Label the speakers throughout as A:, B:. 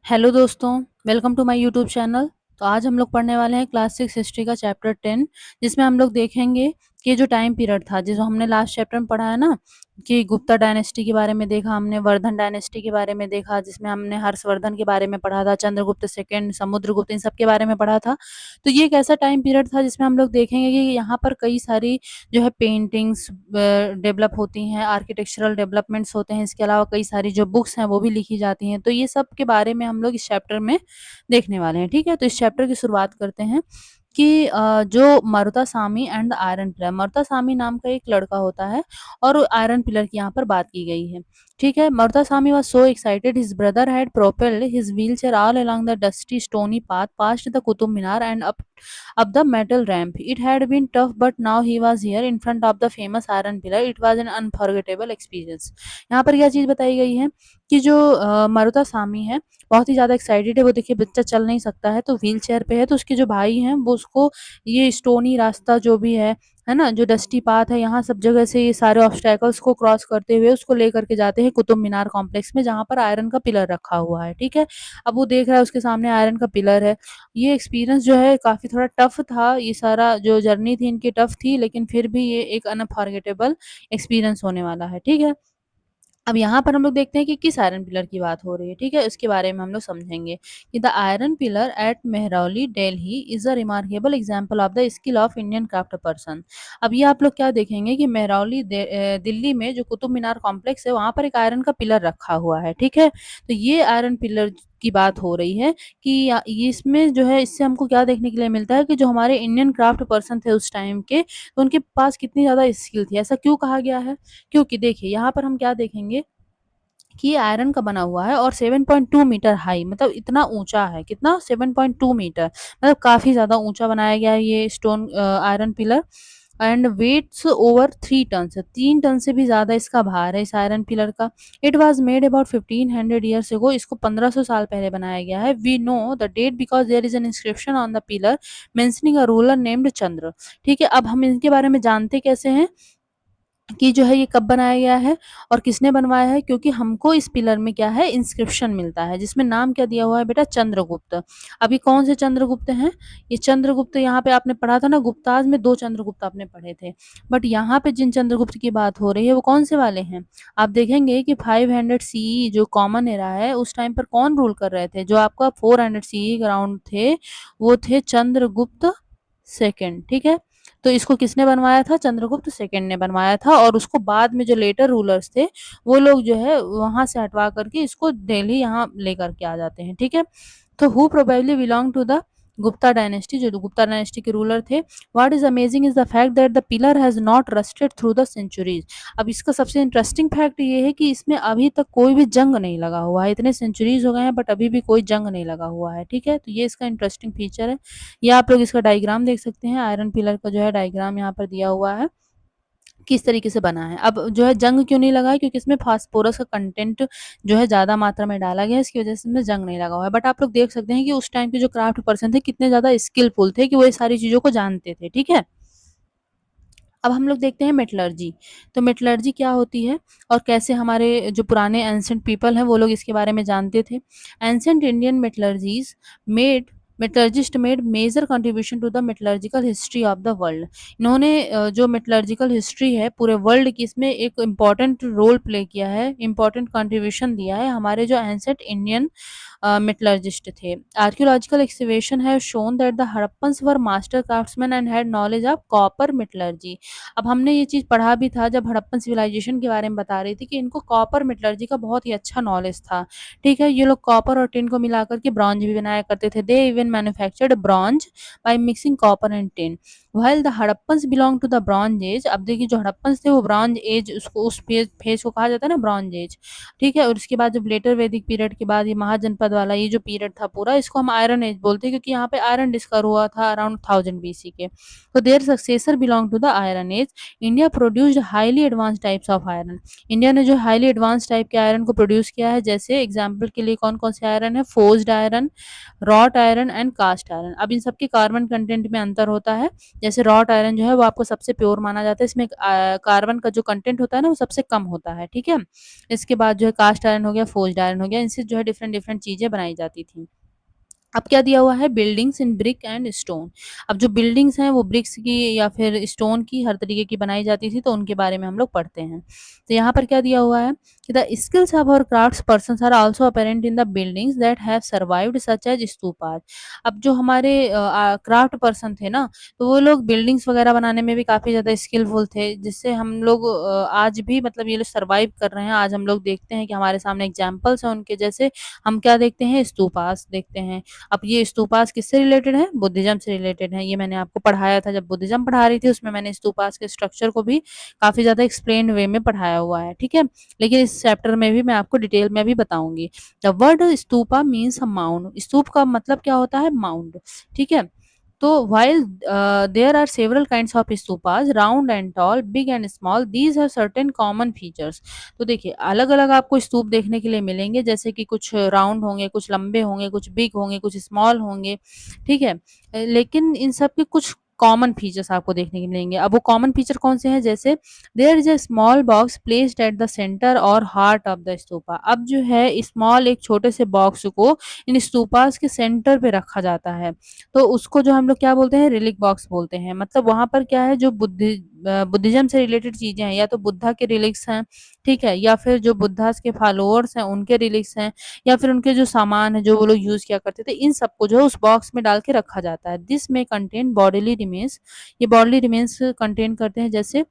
A: Hello दोस्तों, welcome to my YouTube channel. तो आज हम लोग पढ़ने वाले हैं क्लास 6 हिस्ट्री का चैप्टर 10, जिसमें हम लोग देखेंगे कि जो टाइम पीरियड था, जिसको हमने लास्ट चैप्टर में पढ़ा है ना, कि गुप्ता डायनेस्टी के बारे में देखा हमने, वर्धन डायनेस्टी के बारे में देखा, जिसमें हमने हर्षवर्धन के बारे में पढ़ा था, चंद्रगुप्त सेकंड, समुद्रगुप्त, इन सब के बारे में पढ़ा था। तो ये एक ऐसा टाइम पीरियड था जिसमें हम लोग देखेंगे कि यहाँ पर कई सारी जो है पेंटिंग्स डेवलप होती हैं, आर्किटेक्चरल डेवलपमेंट्स होते हैं, इसके अलावा कई सारी जो बुक्स हैं वो भी लिखी जाती हैं। तो ये सब के बारे में हम लोग इस चैप्टर में देखने वाले हैं। ठीक है, तो इस चैप्टर की शुरुआत करते हैं कि जो मारुता सामी एंड आयरन पिलर, मारुता सामी नाम का एक लड़का होता है और आयरन पिलर की यहाँ पर बात की गई है। ठीक है, मारुता सामी was so excited his brother had propelled his wheelchair all along the dusty stony path past the Qutub Minar and up the metal ramp. It had been tough, but now he was here in front of the famous iron pillar. It was an unforgettable experience. यहाँ पर क्या चीज बताई गई है कि जो मारुता सामी है बहुत ही ज्यादा एक्साइटेड है। वो देखिए बच्चा चल नहीं सकता है तो व्हील चेयर पे है, तो उसके जो भाई हैं वो उसको ये स्टोनी रास्ता जो भी है ना, जो डस्टी पाथ है, यहाँ सब जगह से ये सारे ऑब्स्टेकल्स को क्रॉस करते हुए उसको लेकर के जाते हैं कुतुब मीनार कॉम्प्लेक्स में, जहाँ पर आयरन का पिलर रखा हुआ है। ठीक है, अब वो देख रहा है उसके सामने आयरन का पिलर है। ये एक्सपीरियंस जो है काफी थोड़ा टफ था, ये सारा जो जर्नी थी इनकी टफ थी, लेकिन फिर भी ये एक अनफॉरगेटेबल एक्सपीरियंस होने वाला है। ठीक है, अब यहाँ पर हम लोग देखते हैं कि किस आयरन पिलर की बात हो रही है। ठीक है, उसके बारे में हम लोग समझेंगे कि the iron pillar at Mehrauli Delhi is a remarkable example of the skill of Indian craft person. अब ये आप लोग क्या देखेंगे कि मेहरौली दिल्ली में जो कुतुब मीनार कॉम्प्लेक्स है वहां पर एक आयरन का पिलर रखा हुआ है। ठीक है, तो ये आयरन पिलर की बात हो रही है कि ये इसमें जो है, इससे हमको क्या देखने के लिए मिलता है कि जो हमारे इंडियन क्राफ्ट पर्सन थे उस टाइम के, तो उनके पास कितनी ज्यादा स्किल थी। ऐसा क्यों कहा गया है? क्योंकि देखिए यहाँ पर हम क्या देखेंगे कि ये आयरन का बना हुआ है और 7.2 मीटर हाई, मतलब इतना ऊंचा है। कितना? 7.2 मीटर, मतलब काफी ज्यादा ऊंचा बनाया गया है ये stone iron pillar. And weighs over 3 ton, 3 ton से भी ज्यादा इसका भार है इस आयरन पिलर का। It was made about 1500 years ago, इसको 1500 साल पहले बनाया गया है। We know the date because there is an inscription on the pillar mentioning a ruler named Chandra. ठीक है, अब हम इनके बारे में जानते कैसे हैं कि जो है ये कब बनाया गया है और किसने बनवाया है? क्योंकि हमको इस पिलर में क्या है, इंस्क्रिप्शन मिलता है, जिसमें नाम क्या दिया हुआ है बेटा? चंद्रगुप्त। अभी कौन से चंद्रगुप्त हैं? ये चंद्रगुप्त, यहाँ पे आपने पढ़ा था ना, गुप्ताज में 2 चंद्रगुप्त आपने पढ़े थे, बट यहाँ पे जिन चंद्रगुप्त की बात हो रही है वो कौन से वाले हैं? आप देखेंगे कि 500 सीई जो कॉमन एरा है उस टाइम पर कौन रूल कर रहे थे? जो आपका 400 सीई अराउंड थे, वो थे चंद्रगुप्त सेकंड। ठीक है, तो इसको किसने बनवाया था? चंद्रगुप्त सेकंड ने बनवाया था, और उसको बाद में जो लेटर रूलर्स थे वो लोग जो है वहां से हटवा करके इसको दिल्ली यहाँ लेकर के आ जाते हैं। ठीक है, तो who probably belong to the Gupta dynasty, जो गुप्ता डायनेस्टी के रूलर थे। What is amazing is the fact that the pillar has not rusted through the centuries. अब इसका सबसे इंटरेस्टिंग फैक्ट ये है कि इसमें अभी तक कोई भी जंग नहीं लगा हुआ है। इतने सेंचुरीज हो गए हैं बट अभी भी कोई जंग नहीं लगा हुआ है। ठीक है, तो ये इसका इंटरेस्टिंग फीचर है। या आप लोग इसका डायग्राम देख सकते हैं, आयरन पिलर का जो है डायग्राम यहाँ पर दिया हुआ है किस तरीके से बना है। अब जो है जंग क्यों नहीं लगा है? क्योंकि इसमें फास्फोरस का कंटेंट जो है ज्यादा मात्रा में डाला गया है, इसकी वजह से इसमें जंग नहीं लगा हुआ है। बट आप लोग देख सकते हैं कि उस टाइम के जो क्राफ्ट पर्सन थे कितने ज्यादा स्किलफुल थे कि वो ये सारी चीजों को जानते थे। ठीक है, अब हम लोग देखते हैं मेटलर्जी। तो मेटलर्जी क्या होती है और कैसे हमारे जो पुराने एंसेंट पीपल हैं वो लोग इसके बारे में जानते थे। Ancient Indian metallurgies made metallurgists made major contribution to the metallurgical history of the world. इन्होंने जो मेटलर्जिकल हिस्ट्री है पूरे वर्ल्ड की, इसमें एक इम्पॉर्टेंट रोल प्ले किया है, इम्पॉर्टेंट कंट्रीब्यूशन दिया है हमारे जो एंसेंट इंडियन मेटलर्जिस्ट थे। Archaeological excavation have shown that the Harappans were master craftsman and had knowledge of copper metallurgy. अब हमने ये चीज़ पढ़ा भी था जब हड़प्पन सिविलाइजेशन के बारे में बता रही थी कि इनको कॉपर मेटलर्जी का बहुत ही अच्छा नॉलेज था। ठीक है, ये लोग कॉपर और टिन को मिला करके ब्रॉन्ज भी बनाया करते थे। They even manufactured bronze by mixing copper and tin. While the Harappans belong to the bronze age. अब देखिए जो हड़प्पन्स थे वो ब्रॉन्ज एज, उसको उस फेज को कहा जाता है ना, ब्रॉन्ज एज। ठीक है, और उसके बाद जब लेटर वैदिक पीरियड के बाद ये महाजनपद वाला ये जो पीरियड था पूरा, इसको हम आयरन एज बोलते हैं, क्योंकि यहाँ पे आयरन डिस्कवर हुआ था अराउंड 1000 बीसी के। तो their successor belong to the iron age. India produced highly advance types of iron. India ने जो हाईली एडवांस टाइप के आयरन को प्रोड्यूस किया है, जैसे एग्जाम्पल के लिए कौन कौन से आयरन है? Forged iron, wrought iron and cast iron. अब इन सबके कार्बन कंटेंट में अंतर होता है। जैसे रॉट आयरन जो है वो आपको सबसे प्योर माना जाता है, इसमें कार्बन का जो कंटेंट होता है ना वो सबसे कम होता है, ठीक है। इसके बाद जो है कास्ट आयरन हो गया, फोर्ज्ड आयरन हो गया, इनसे जो है डिफरेंट डिफरेंट चीजें बनाई जाती थी। अब क्या दिया हुआ है, buildings in brick and stone. अब जो बिल्डिंग्स हैं वो ब्रिक्स की या फिर स्टोन की हर तरीके की बनाई जाती थी, तो उनके बारे में हम लोग पढ़ते हैं। तो यहाँ पर क्या दिया हुआ है कि द स्किल्स ऑफ और crafts person are also apparent in the buildings that have survived such as stupas. अब जो हमारे क्राफ्ट पर्सन थे ना, तो वो लोग बिल्डिंग्स वगैरह बनाने में भी काफी ज्यादा स्किलफुल थे, जिससे हम लोग आज भी मतलब ये लोग सर्वाइव कर रहे हैं। आज हम लोग देखते हैं कि हमारे सामने एग्जाम्पल्स हैं उनके, जैसे हम क्या देखते हैं, स्तूपास देखते हैं। अब ये स्तूपास किससे रिलेटेड है, बुद्धिज्म से रिलेटेड है। ये मैंने आपको पढ़ाया था जब बुद्धिज्म पढ़ा रही थी, उसमें मैंने स्तूपास के स्ट्रक्चर को भी काफी ज्यादा एक्सप्लेन वे में पढ़ाया हुआ है, ठीक है। लेकिन इस चैप्टर में भी मैं आपको डिटेल में भी बताऊंगी। The word stupa means a mound. Stupa का मतलब क्या होता है, माउंड, ठीक है। तो while there are several kinds of stupas, round and tall, big and small, these are certain common features। तो देखिए अलग अलग आपको स्तूप देखने के लिए मिलेंगे, जैसे कि कुछ राउंड होंगे, कुछ लंबे होंगे, कुछ बिग होंगे, कुछ स्मॉल होंगे, ठीक है। लेकिन इन सब के कुछ कॉमन फीचर्स आपको देखने के मिलेंगे। अब वो कॉमन फीचर कौन से हैं, जैसे there is a small box placed at the centre or heart of the stupa. अब जो है स्मॉल एक छोटे से बॉक्स को इन स्तूपास के सेंटर पे रखा जाता है, तो उसको जो हम लोग क्या बोलते हैं, रिलिक बॉक्स बोलते हैं। मतलब वहां पर क्या है, जो बुद्धिज्म से रिलेटेड चीजें हैं, या तो बुद्धा के रिलिक्स हैं, ठीक है, या फिर जो बुद्धास के फॉलोअर्स हैं उनके रिलिक्स हैं, या फिर उनके जो सामान है जो वो लोग यूज किया करते थे, इन सबको जो है उस बॉक्स में डाल के रखा जाता है। दिस में कंटेन बॉडीली रिमेन्स। ये बॉडीली रिमेन्स कंटेन करते हैं, जैसे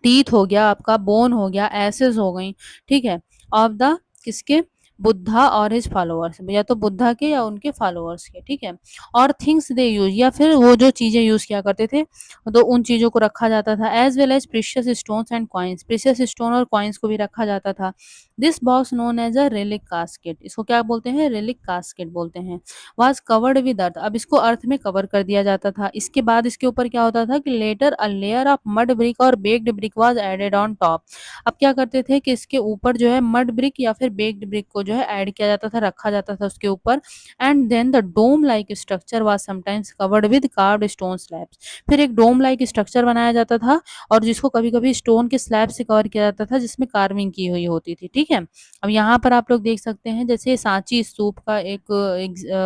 A: टीथ हो गया आपका, बोन हो गया, एसेस हो गई, ठीक है, ऑफ द किसके, बुद्धा और हिज फॉलोअर्स, या तो बुद्धा के या उनके फॉलोअर्स के, ठीक है। और थिंग्स दे यूज, या फिर वो जो चीजें यूज किया करते थे, तो उन चीजों को रखा जाता था। As well as precious stones and coins, precious stone और कॉइन्स को भी रखा जाता था। This box known as a relic casket, इसको क्या बोलते हैं, रेलिक कास्केट बोलते हैं। वाज कवर्ड विद अर्थ, अब इसको अर्थ में कवर कर दिया जाता था। इसके बाद इसके ऊपर क्या होता था कि later a layer of mud brick और baked brick was added on top. अब क्या करते थे कि इसके ऊपर जो है मड ब्रिक या फिर बेक्ड ब्रिक को जो है ऐड किया जाता था, रखा जाता था उसके ऊपर। And then the dome like structure was sometimes covered with carved stone slabs. फिर एक डोम लाइक स्ट्रक्चर बनाया जाता था, और जिसको कभी कभी स्टोन के स्लैब से कवर किया जाता था, जिसमें कार्विंग की हुई होती थी, ठीक है। अब यहाँ पर आप लोग देख सकते हैं, जैसे सांची स्तूप का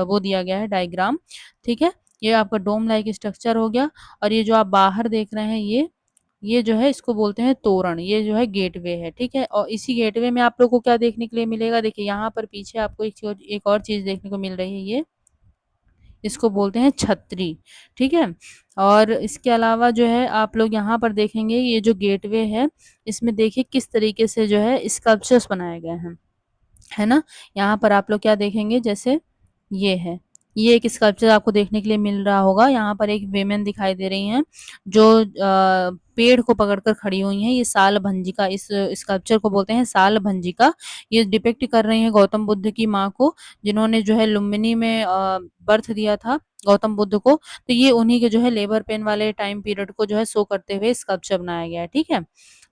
A: वो दिया गया है डायग्राम, ठीक है। ये आपका डोम लाइक स्ट्रक्चर हो गया। और ये जो आप बाहर देख रहे हैं, ये जो है इसको बोलते हैं तोरण, ये जो है गेटवे है, ठीक है। और इसी गेटवे में आप लोग को क्या देखने के लिए मिलेगा, देखिए यहाँ पर पीछे आपको एक और चीज देखने को मिल रही है, ये इसको बोलते हैं छतरी, ठीक है। और इसके अलावा जो है आप लोग यहाँ पर देखेंगे, ये जो गेटवे है, इसमें देखिए किस तरीके से जो है स्कल्पचर्स बनाए गए हैं, है ना। यहाँ पर आप लोग क्या देखेंगे, जैसे ये है, ये एक स्कल्पचर आपको देखने के लिए मिल रहा होगा। यहाँ पर एक वेमेन दिखाई दे रही हैं, जो पेड़ को पकड़कर खड़ी हुई हैं। ये साल भंजिका, इस स्कल्पचर को बोलते हैं साल भंजिका। ये डिपिक्ट कर रही हैं गौतम बुद्ध की माँ को, जिन्होंने जो है लुम्बिनी में बर्थ दिया था गौतम बुद्ध को। तो ये उन्हीं के जो है लेबर पेन वाले टाइम पीरियड को जो है शो करते हुए स्कल्पचर बनाया गया है, ठीक है।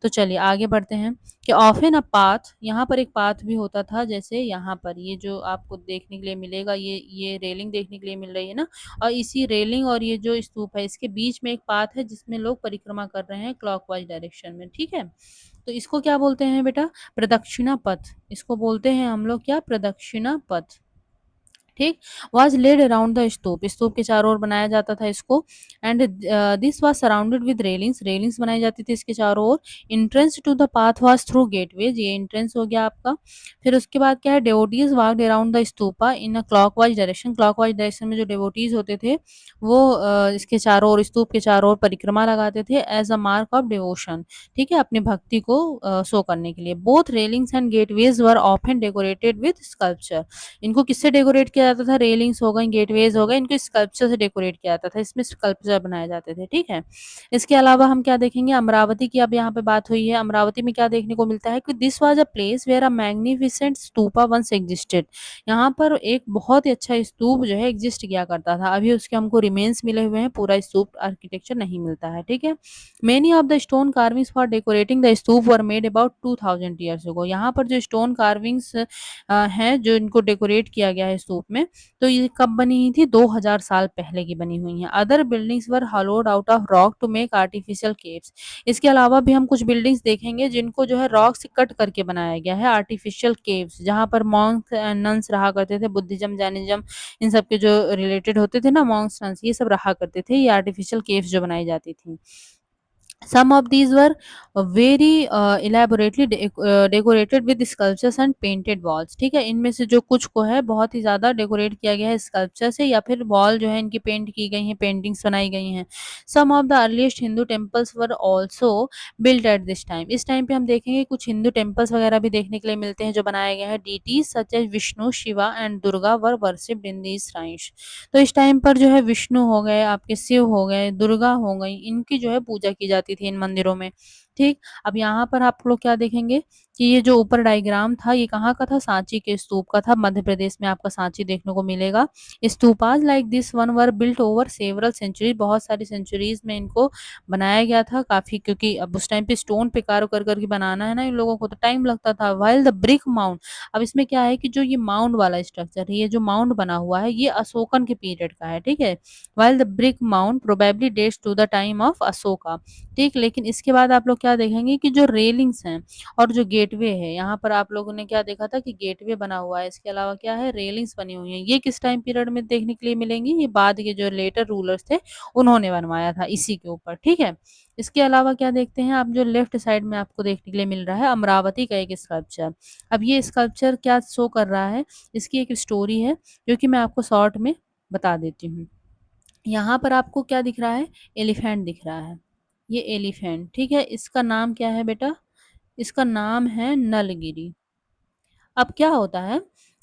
A: तो चलिए आगे बढ़ते हैं कि ऑफन अ पाथ, यहाँ पर एक पाथ भी होता था, जैसे यहाँ पर ये जो आपको देखने के लिए मिलेगा, ये रेलिंग देखने के लिए मिल रही है ना, और इसी रेलिंग और ये जो स्तूप है, इसके बीच में एक पाथ है जिसमें लोग परिक्रमा कर रहे हैं क्लॉकवाइज डायरेक्शन में, ठीक है। तो इसको क्या बोलते हैं बेटा, प्रदक्षिणा पथ, इसको बोलते हैं हम लोग क्या, प्रदक्षिणा पथ, ठीक। Was laid around the stupa, stupa के चारों ओर बनाया जाता था इसको। And this was surrounded with railings, railings बनाई जाती थी इसके चारों ओर। Entrance to the path was through gateways, ये एंट्रेंस हो गया आपका। फिर उसके बाद क्या है, devotees walked around the stupa in a clockwise direction, clockwise direction में जो डेवोटीज होते थे वो इसके चारों ओर, स्तूप के चारों ओर परिक्रमा लगाते थे as a mark of devotion, ठीक है, अपनी भक्ति को शो करने के लिए। Both railings and gateways were often decorated with sculpture, इनको किससे डेकोरेट किया जाता था, रेलिंग्स हो गई, गेटवेज हो गए, इनको स्कल्पचर से डेकोरेट किया जाता था, इसमें स्कल्पचर बनाए जाते थे, ठीक है। इसके अलावा हम क्या देखेंगे, अमरावती की अब यहाँ पे बात हुई है। अमरावती में क्या देखने को मिलता है कि this was a place where a magnificent stupa once existed, यहाँ पर एक बहुत ही अच्छा स्तूप जो है एग्जिस्ट किया करता था। अभी उसके हमको रिमेन्स मिले हुए हैं, पूरा स्तूप आर्किटेक्चर नहीं मिलता है, ठीक है। Many of the stone carvings for decorating the stupa were made about 2000 years ago, यहाँ पर जो स्टोन कार्विंग्स हैं जो इनको डेकोरेट किया गया है स्तूप में। तो ये कब बनी हुई थी? 2000 साल पहले की बनी हुई हैं। Other buildings were hollowed out of rock to make artificial caves. इसके अलावा भी हम कुछ बिल्डिंग्स देखेंगे जिनको जो है रॉक से कट करके बनाया गया है आर्टिफिशियल केव्स, जहाँ पर मॉन्क्स एंड नन्स रहा करते थे, बुद्धिज्म, जैनिज्म इन सब के जो रिलेटेड होते थे ना मॉन्क्स नन्स, ये सब रहा करते थे, ये आर्टिफिशियल केव्स जो बनाई जाती थी। Some of these were very elaborately decorated with sculptures and painted walls। ठीक है, इनमें से जो कुछ को है बहुत ही ज़्यादा डेकोरेट किया गया है स्कल्पचर से, या फिर वॉल जो है इनकी पेंट की गई हैं, पेंटिंग्स बनाई गई हैं। Some of the earliest Hindu temples were also built at this time. इस टाइम पे हम देखेंगे कुछ हिंदू टेम्पल्स वगैरह भी देखने के लिए मिलते हैं जो बनाए गए हैं। Deities such as Vishnu, Shiva and Durga were worshipped in these shrines. तो इस टाइम पर जो है विष्णु हो गए, आपके शिव हो गए, दुर्गा हो गई, इनकी जो है पूजा की जाती थी इन मंदिरों में। ठीक, अब यहाँ पर आप लोग क्या देखेंगे कि ये जो ऊपर डायग्राम था ये कहाँ का था? सांची के स्तूप का था। मध्य प्रदेश में आपका सांची देखने को मिलेगा। Stupas like this one were built over several centuries. बहुत सारी सेंचुरीज में इनको बनाया गया था काफी, क्योंकि अब उस टाइम पे स्टोन पे कार्व कर करके बनाना है ना इन लोगों को, तो टाइम लगता था। वाइल द ब्रिक माउंट, अब इसमें क्या है कि जो ये माउंट वाला स्ट्रक्चर है, ये जो माउंट बना हुआ है ये अशोकन के पीरियड का है। ठीक है, while the brick mount probably dates to the time of Ashoka. ठीक, लेकिन इसके बाद आप लोग क्या देखेंगे कि जो रेलिंग्स हैं और जो गेटवे है, यहाँ पर आप लोगों ने क्या देखा था कि गेटवे बना हुआ है, इसके अलावा क्या है? रेलिंग्स बनी हुई हैं। ये किस टाइम पीरियड में देखने के लिए मिलेंगी? ये बाद के जो लेटर रूलर्स थे उन्होंने बनवाया था इसी के ऊपर। ठीक है, इसके अलावा क्या देखते हैं आप, जो लेफ्ट साइड में आपको देखने के लिए मिल रहा है अमरावती का एक स्कल्पचर। अब ये स्कल्पचर क्या शो कर रहा है? इसकी एक स्टोरी है जो कि मैं आपको शॉर्ट में बता देती हूँ। यहाँ पर आपको क्या दिख रहा है? एलिफेंट दिख रहा है। ये एलिफेंट, ठीक है, इसका नाम क्या है बेटा? इसका नाम है नलगिरी। अब क्या होता है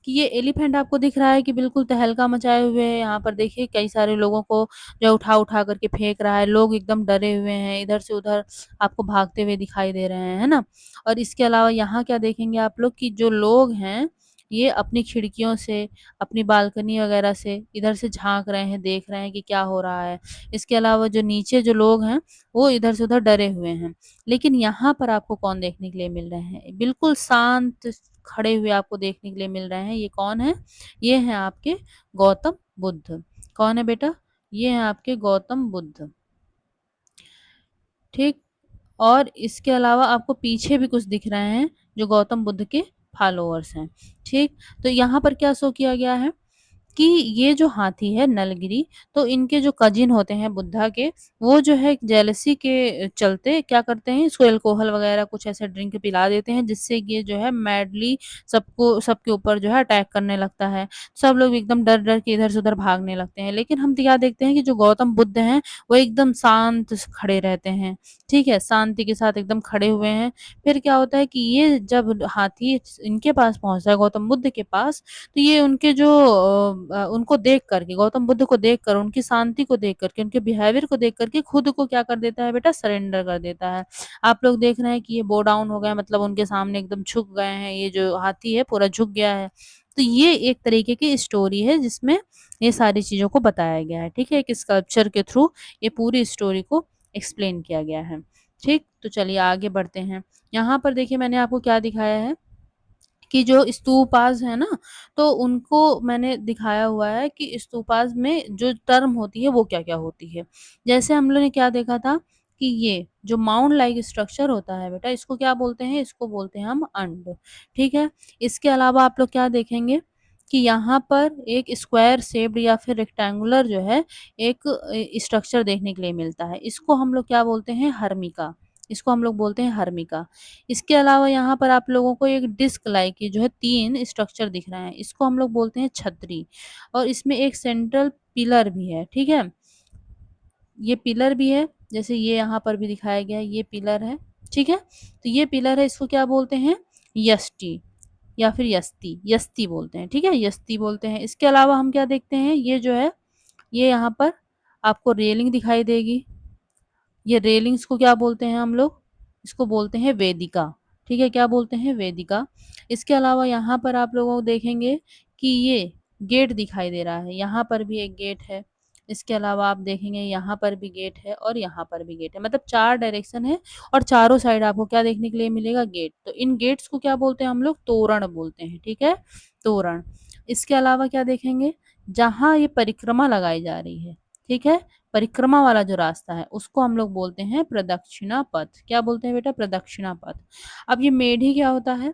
A: कि ये एलिफेंट आपको दिख रहा है कि बिल्कुल तहलका मचाए हुए है। यहाँ पर देखिए कई सारे लोगों को जो उठा-उठा करके फेंक रहा है। लोग एकदम डरे हुए हैं, इधर से उधर आपको भागते हुए दिखाई दे रहे हैं, है ना? और इसके अलावा यहाँ क्या देखेंगे आप लोग कि जो लोग हैं, ये अपनी खिड़कियों से, अपनी बालकनी वगैरह से इधर से झाँक रहे हैं, देख रहे हैं कि क्या हो रहा है। इसके अलावा जो नीचे जो लोग हैं, वो इधर से उधर डरे हुए हैं। लेकिन यहाँ पर आपको कौन देखने के लिए मिल रहे हैं? बिल्कुल शांत खड़े हुए आपको देखने के लिए मिल रहे हैं। ये कौन है? ये हैं आपके गौतम बुद्ध। कौन है बेटा? ये हैं आपके गौतम बुद्ध। ठीक, और इसके अलावा आपको पीछे भी कुछ दिख रहे हैं जो गौतम बुद्ध के फॉलोअर्स हैं। ठीक, तो यहाँ पर क्या शो किया गया है कि ये जो हाथी है नलगिरी, तो इनके जो कजिन होते हैं बुद्धा के, वो जो है जेलसी के चलते क्या करते हैं, इसको अल्कोहल वगैरह कुछ ऐसे ड्रिंक पिला देते हैं जिससे ये जो है मैडली सबको सबके ऊपर जो है अटैक करने लगता है। सब लोग एकदम डर डर के इधर से उधर भागने लगते हैं। लेकिन हम क्या देखते हैं कि जो गौतम बुद्ध हैं वो एकदम शांत खड़े रहते हैं। ठीक है, शांति के साथ एकदम खड़े हुए हैं। फिर क्या होता है कि ये जब हाथी इनके पास पहुंचता है, गौतम बुद्ध के पास, तो ये उनके जो उनको देख करके, गौतम बुद्ध को देख कर, उनकी शांति को देख करके, उनके बिहेवियर को देख करके खुद को क्या कर देता है बेटा? सरेंडर कर देता है। आप लोग देख रहे हैं कि ये बो डाउन हो गए, मतलब उनके सामने एकदम झुक गए हैं। ये जो हाथी है पूरा झुक गया है। तो ये एक तरीके की स्टोरी है जिसमें ये सारी चीज़ों को बताया गया है। ठीक है, एक स्कल्पचर के थ्रू ये पूरी स्टोरी को एक्सप्लेन किया गया है। ठीक, तो चलिए आगे बढ़ते हैं। यहाँ पर देखिए मैंने आपको क्या दिखाया है कि जो स्तूपास है ना, तो उनको मैंने दिखाया हुआ है कि स्तूपास में जो टर्म होती है वो क्या-क्या होती है। जैसे हम लोग ने क्या देखा था कि ये जो माउंट लाइक स्ट्रक्चर होता है बेटा, इसको क्या बोलते हैं? इसको बोलते हैं हम अंड। ठीक है? इसके अलावा आप लोग क्या देखेंगे कि यहाँ पर एक स्क्वायर शेप्ड या फिर रेक्टेंगुलर जो है एक स्ट्रक्चर देखने के लिए मिलता है। इसको हम लोग क्या बोलते हैं? हर्मिका। इसको हम लोग बोलते हैं हर्मिका। इसके अलावा यहाँ पर आप लोगों को एक डिस्क लाइक की जो है 3 स्ट्रक्चर दिख रहे हैं, इसको हम लोग बोलते हैं छतरी, और इसमें एक सेंट्रल पिलर भी है। ठीक है? ये पिलर भी है, जैसे ये यहाँ पर भी दिखाया गया है, ये पिलर है। ठीक है? तो ये पिलर है, इसको क्या बोलते हैं? यष्टि या फिर यस्ती, यस्ती बोलते हैं। ठीक है? यस्ती बोलते हैं। इसके अलावा हम क्या देखते हैं, ये जो है, ये यहाँ पर आपको रेलिंग दिखाई देगी। ये रेलिंग्स को क्या बोलते हैं हम लोग? इसको बोलते हैं वेदिका। ठीक है, क्या बोलते हैं? वेदिका। इसके अलावा यहाँ पर आप लोगों को देखेंगे कि ये गेट दिखाई दे रहा है, यहाँ पर भी एक गेट है। इसके अलावा आप देखेंगे यहाँ पर भी गेट है और यहाँ पर भी गेट है, मतलब 4 डायरेक्शन है और चारों साइड आपको क्या देखने के लिए मिलेगा? गेट। तो इन गेट्स को क्या बोलते हैं हम लोग? तोरण बोलते हैं। ठीक है? तोरण। इसके अलावा क्या देखेंगे, जहाँ ये परिक्रमा लगाई जा रही है, ठीक है, परिक्रमा वाला जो रास्ता है उसको हम लोग बोलते हैं प्रदक्षिणा पथ। क्या बोलते हैं बेटा? प्रदक्षिणा पथ। अब ये मेढ़ी क्या होता है?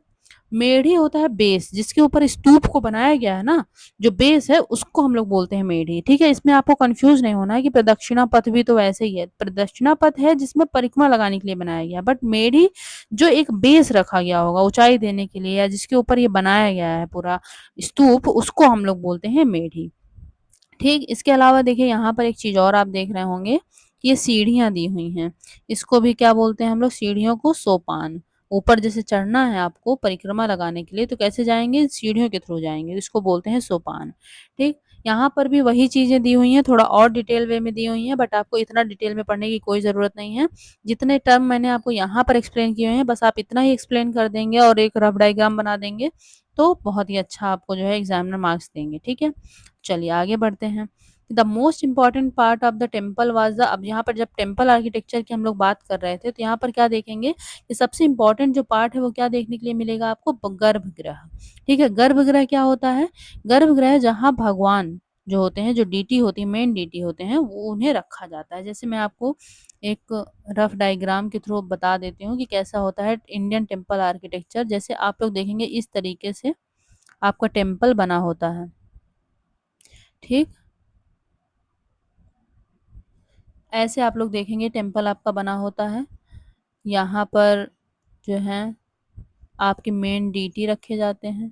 A: मेढ़ी होता है बेस, जिसके ऊपर स्तूप को बनाया गया है ना, जो बेस है उसको हम लोग बोलते हैं मेढ़ी, ठीक है। इसमें आपको कंफ्यूज नहीं होना है कि प्रदक्षिणा पथ भी तो वैसे ही है, प्रदक्षिणा पथ है जिसमें परिक्रमा लगाने के लिए बनाया गया, बट मेढ़ी जो एक बेस रखा गया होगा ऊंचाई देने के लिए, या जिसके ऊपर ये बनाया गया है पूरा स्तूप, उसको हम लोग बोलते हैं मेढ़ी। ठीक, इसके अलावा देखिए यहाँ पर एक चीज और आप देख रहे होंगे, ये सीढ़ियां दी हुई हैं, इसको भी क्या बोलते हैं हम लोग? सीढ़ियों को सोपान। ऊपर जैसे चढ़ना है आपको परिक्रमा लगाने के लिए, तो कैसे जाएंगे? सीढ़ियों के थ्रू जाएंगे, इसको बोलते हैं सोपान। ठीक, यहाँ पर भी वही चीजें दी हुई हैं, थोड़ा और डिटेल वे में दी हुई हैं, बट आपको इतना डिटेल में पढ़ने की कोई जरूरत नहीं है। जितने टर्म मैंने आपको यहाँ पर एक्सप्लेन किए हैं, बस आप इतना ही एक्सप्लेन कर देंगे और एक रफ डायग्राम बना देंगे, तो बहुत ही अच्छा आपको जो है एग्जामिनर मार्क्स देंगे। ठीक है, चलिए आगे बढ़ते हैं। The most important part of the temple was the, अब यहाँ पर जब टेम्पल आर्किटेक्चर की हम लोग बात कर रहे थे, तो यहाँ पर क्या देखेंगे कि सबसे इंपॉर्टेंट जो पार्ट है वो क्या देखने के लिए मिलेगा आपको? गर्भगृह। ठीक है, गर्भगृह क्या होता है? गर्भगृह जहाँ भगवान जो होते हैं, जो डीटी होती है, मेन डीटी होते हैं, वो उन्हें रखा जाता है। जैसे मैं आपको एक रफ डायग्राम के थ्रू बता देती हूँ कि कैसा होता है इंडियन टेम्पल आर्किटेक्चर। जैसे आप लोग देखेंगे इस तरीके से आपका टेम्पल बना होता है। ठीक, ऐसे आप लोग देखेंगे टेम्पल आपका बना होता है। यहाँ पर जो है आपके मेन डीटी रखे जाते हैं।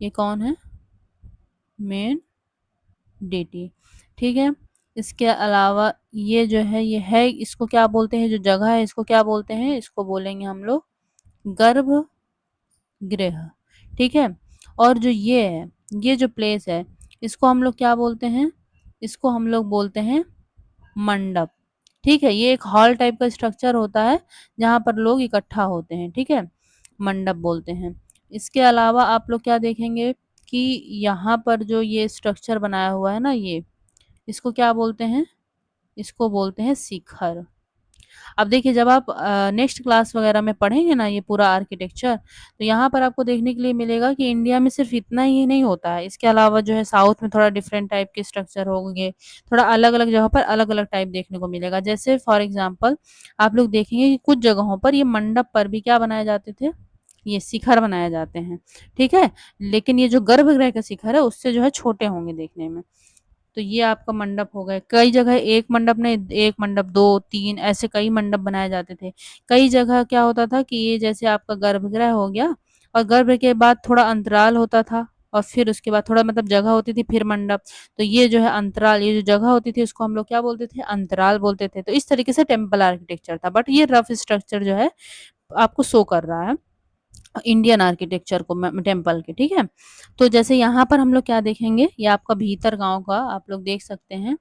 A: ये कौन है? Main deity. ठीक है, इसके अलावा ये जो है, ये है, इसको क्या बोलते हैं? जो जगह है इसको क्या बोलते हैं? इसको बोलेंगे हम लोग गर्भ गृह। ठीक है, और जो ये है, ये जो प्लेस है, इसको हम लोग क्या बोलते हैं? इसको हम लोग बोलते हैं मंडप। ठीक है, ये एक हॉल टाइप का स्ट्रक्चर होता है जहाँ पर लोग इकट्ठा होते हैं। ठीक है, मंडप बोलते हैं। इसके अलावा आप लोग क्या देखेंगे कि यहाँ पर जो ये स्ट्रक्चर बनाया हुआ है ना, ये इसको क्या बोलते हैं? इसको बोलते हैं शिखर। अब देखिए जब आप नेक्स्ट क्लास वगैरह में पढ़ेंगे ना ये पूरा आर्किटेक्चर, तो यहाँ पर आपको देखने के लिए मिलेगा कि इंडिया में सिर्फ इतना ही नहीं होता है, इसके अलावा जो है साउथ में थोड़ा डिफरेंट टाइप के स्ट्रक्चर होंगे, थोड़ा अलग अलग जगह पर अलग अलग टाइप देखने को मिलेगा। जैसे फॉर एग्जाम्पल आप लोग देखेंगे कि कुछ जगहों पर ये मंडप पर भी क्या बनाए जाते थे? ये शिखर बनाए जाते हैं। ठीक है, लेकिन ये जो गर्भगृह का शिखर है उससे जो है छोटे होंगे देखने में। तो ये आपका मंडप हो गए। कई जगह एक मंडप नहीं, एक मंडप, 2, 3 ऐसे कई मंडप बनाए जाते थे। कई जगह क्या होता था कि ये जैसे आपका गर्भगृह हो गया और गर्भ के बाद थोड़ा अंतराल होता था और फिर उसके बाद थोड़ा मतलब जगह होती थी फिर मंडप। तो ये जो है अंतराल, ये जो जगह होती थी उसको हम लोग क्या बोलते थे? अंतराल बोलते थे। तो इस तरीके से टेम्पल आर्किटेक्चर था, बट ये रफ स्ट्रक्चर जो है आपको शो कर रहा है इंडियन आर्किटेक्चर को टेम्पल के। ठीक है, तो जैसे यहाँ पर हम लोग क्या देखेंगे, ये आपका भीतर गांव का आप लोग देख सकते हैं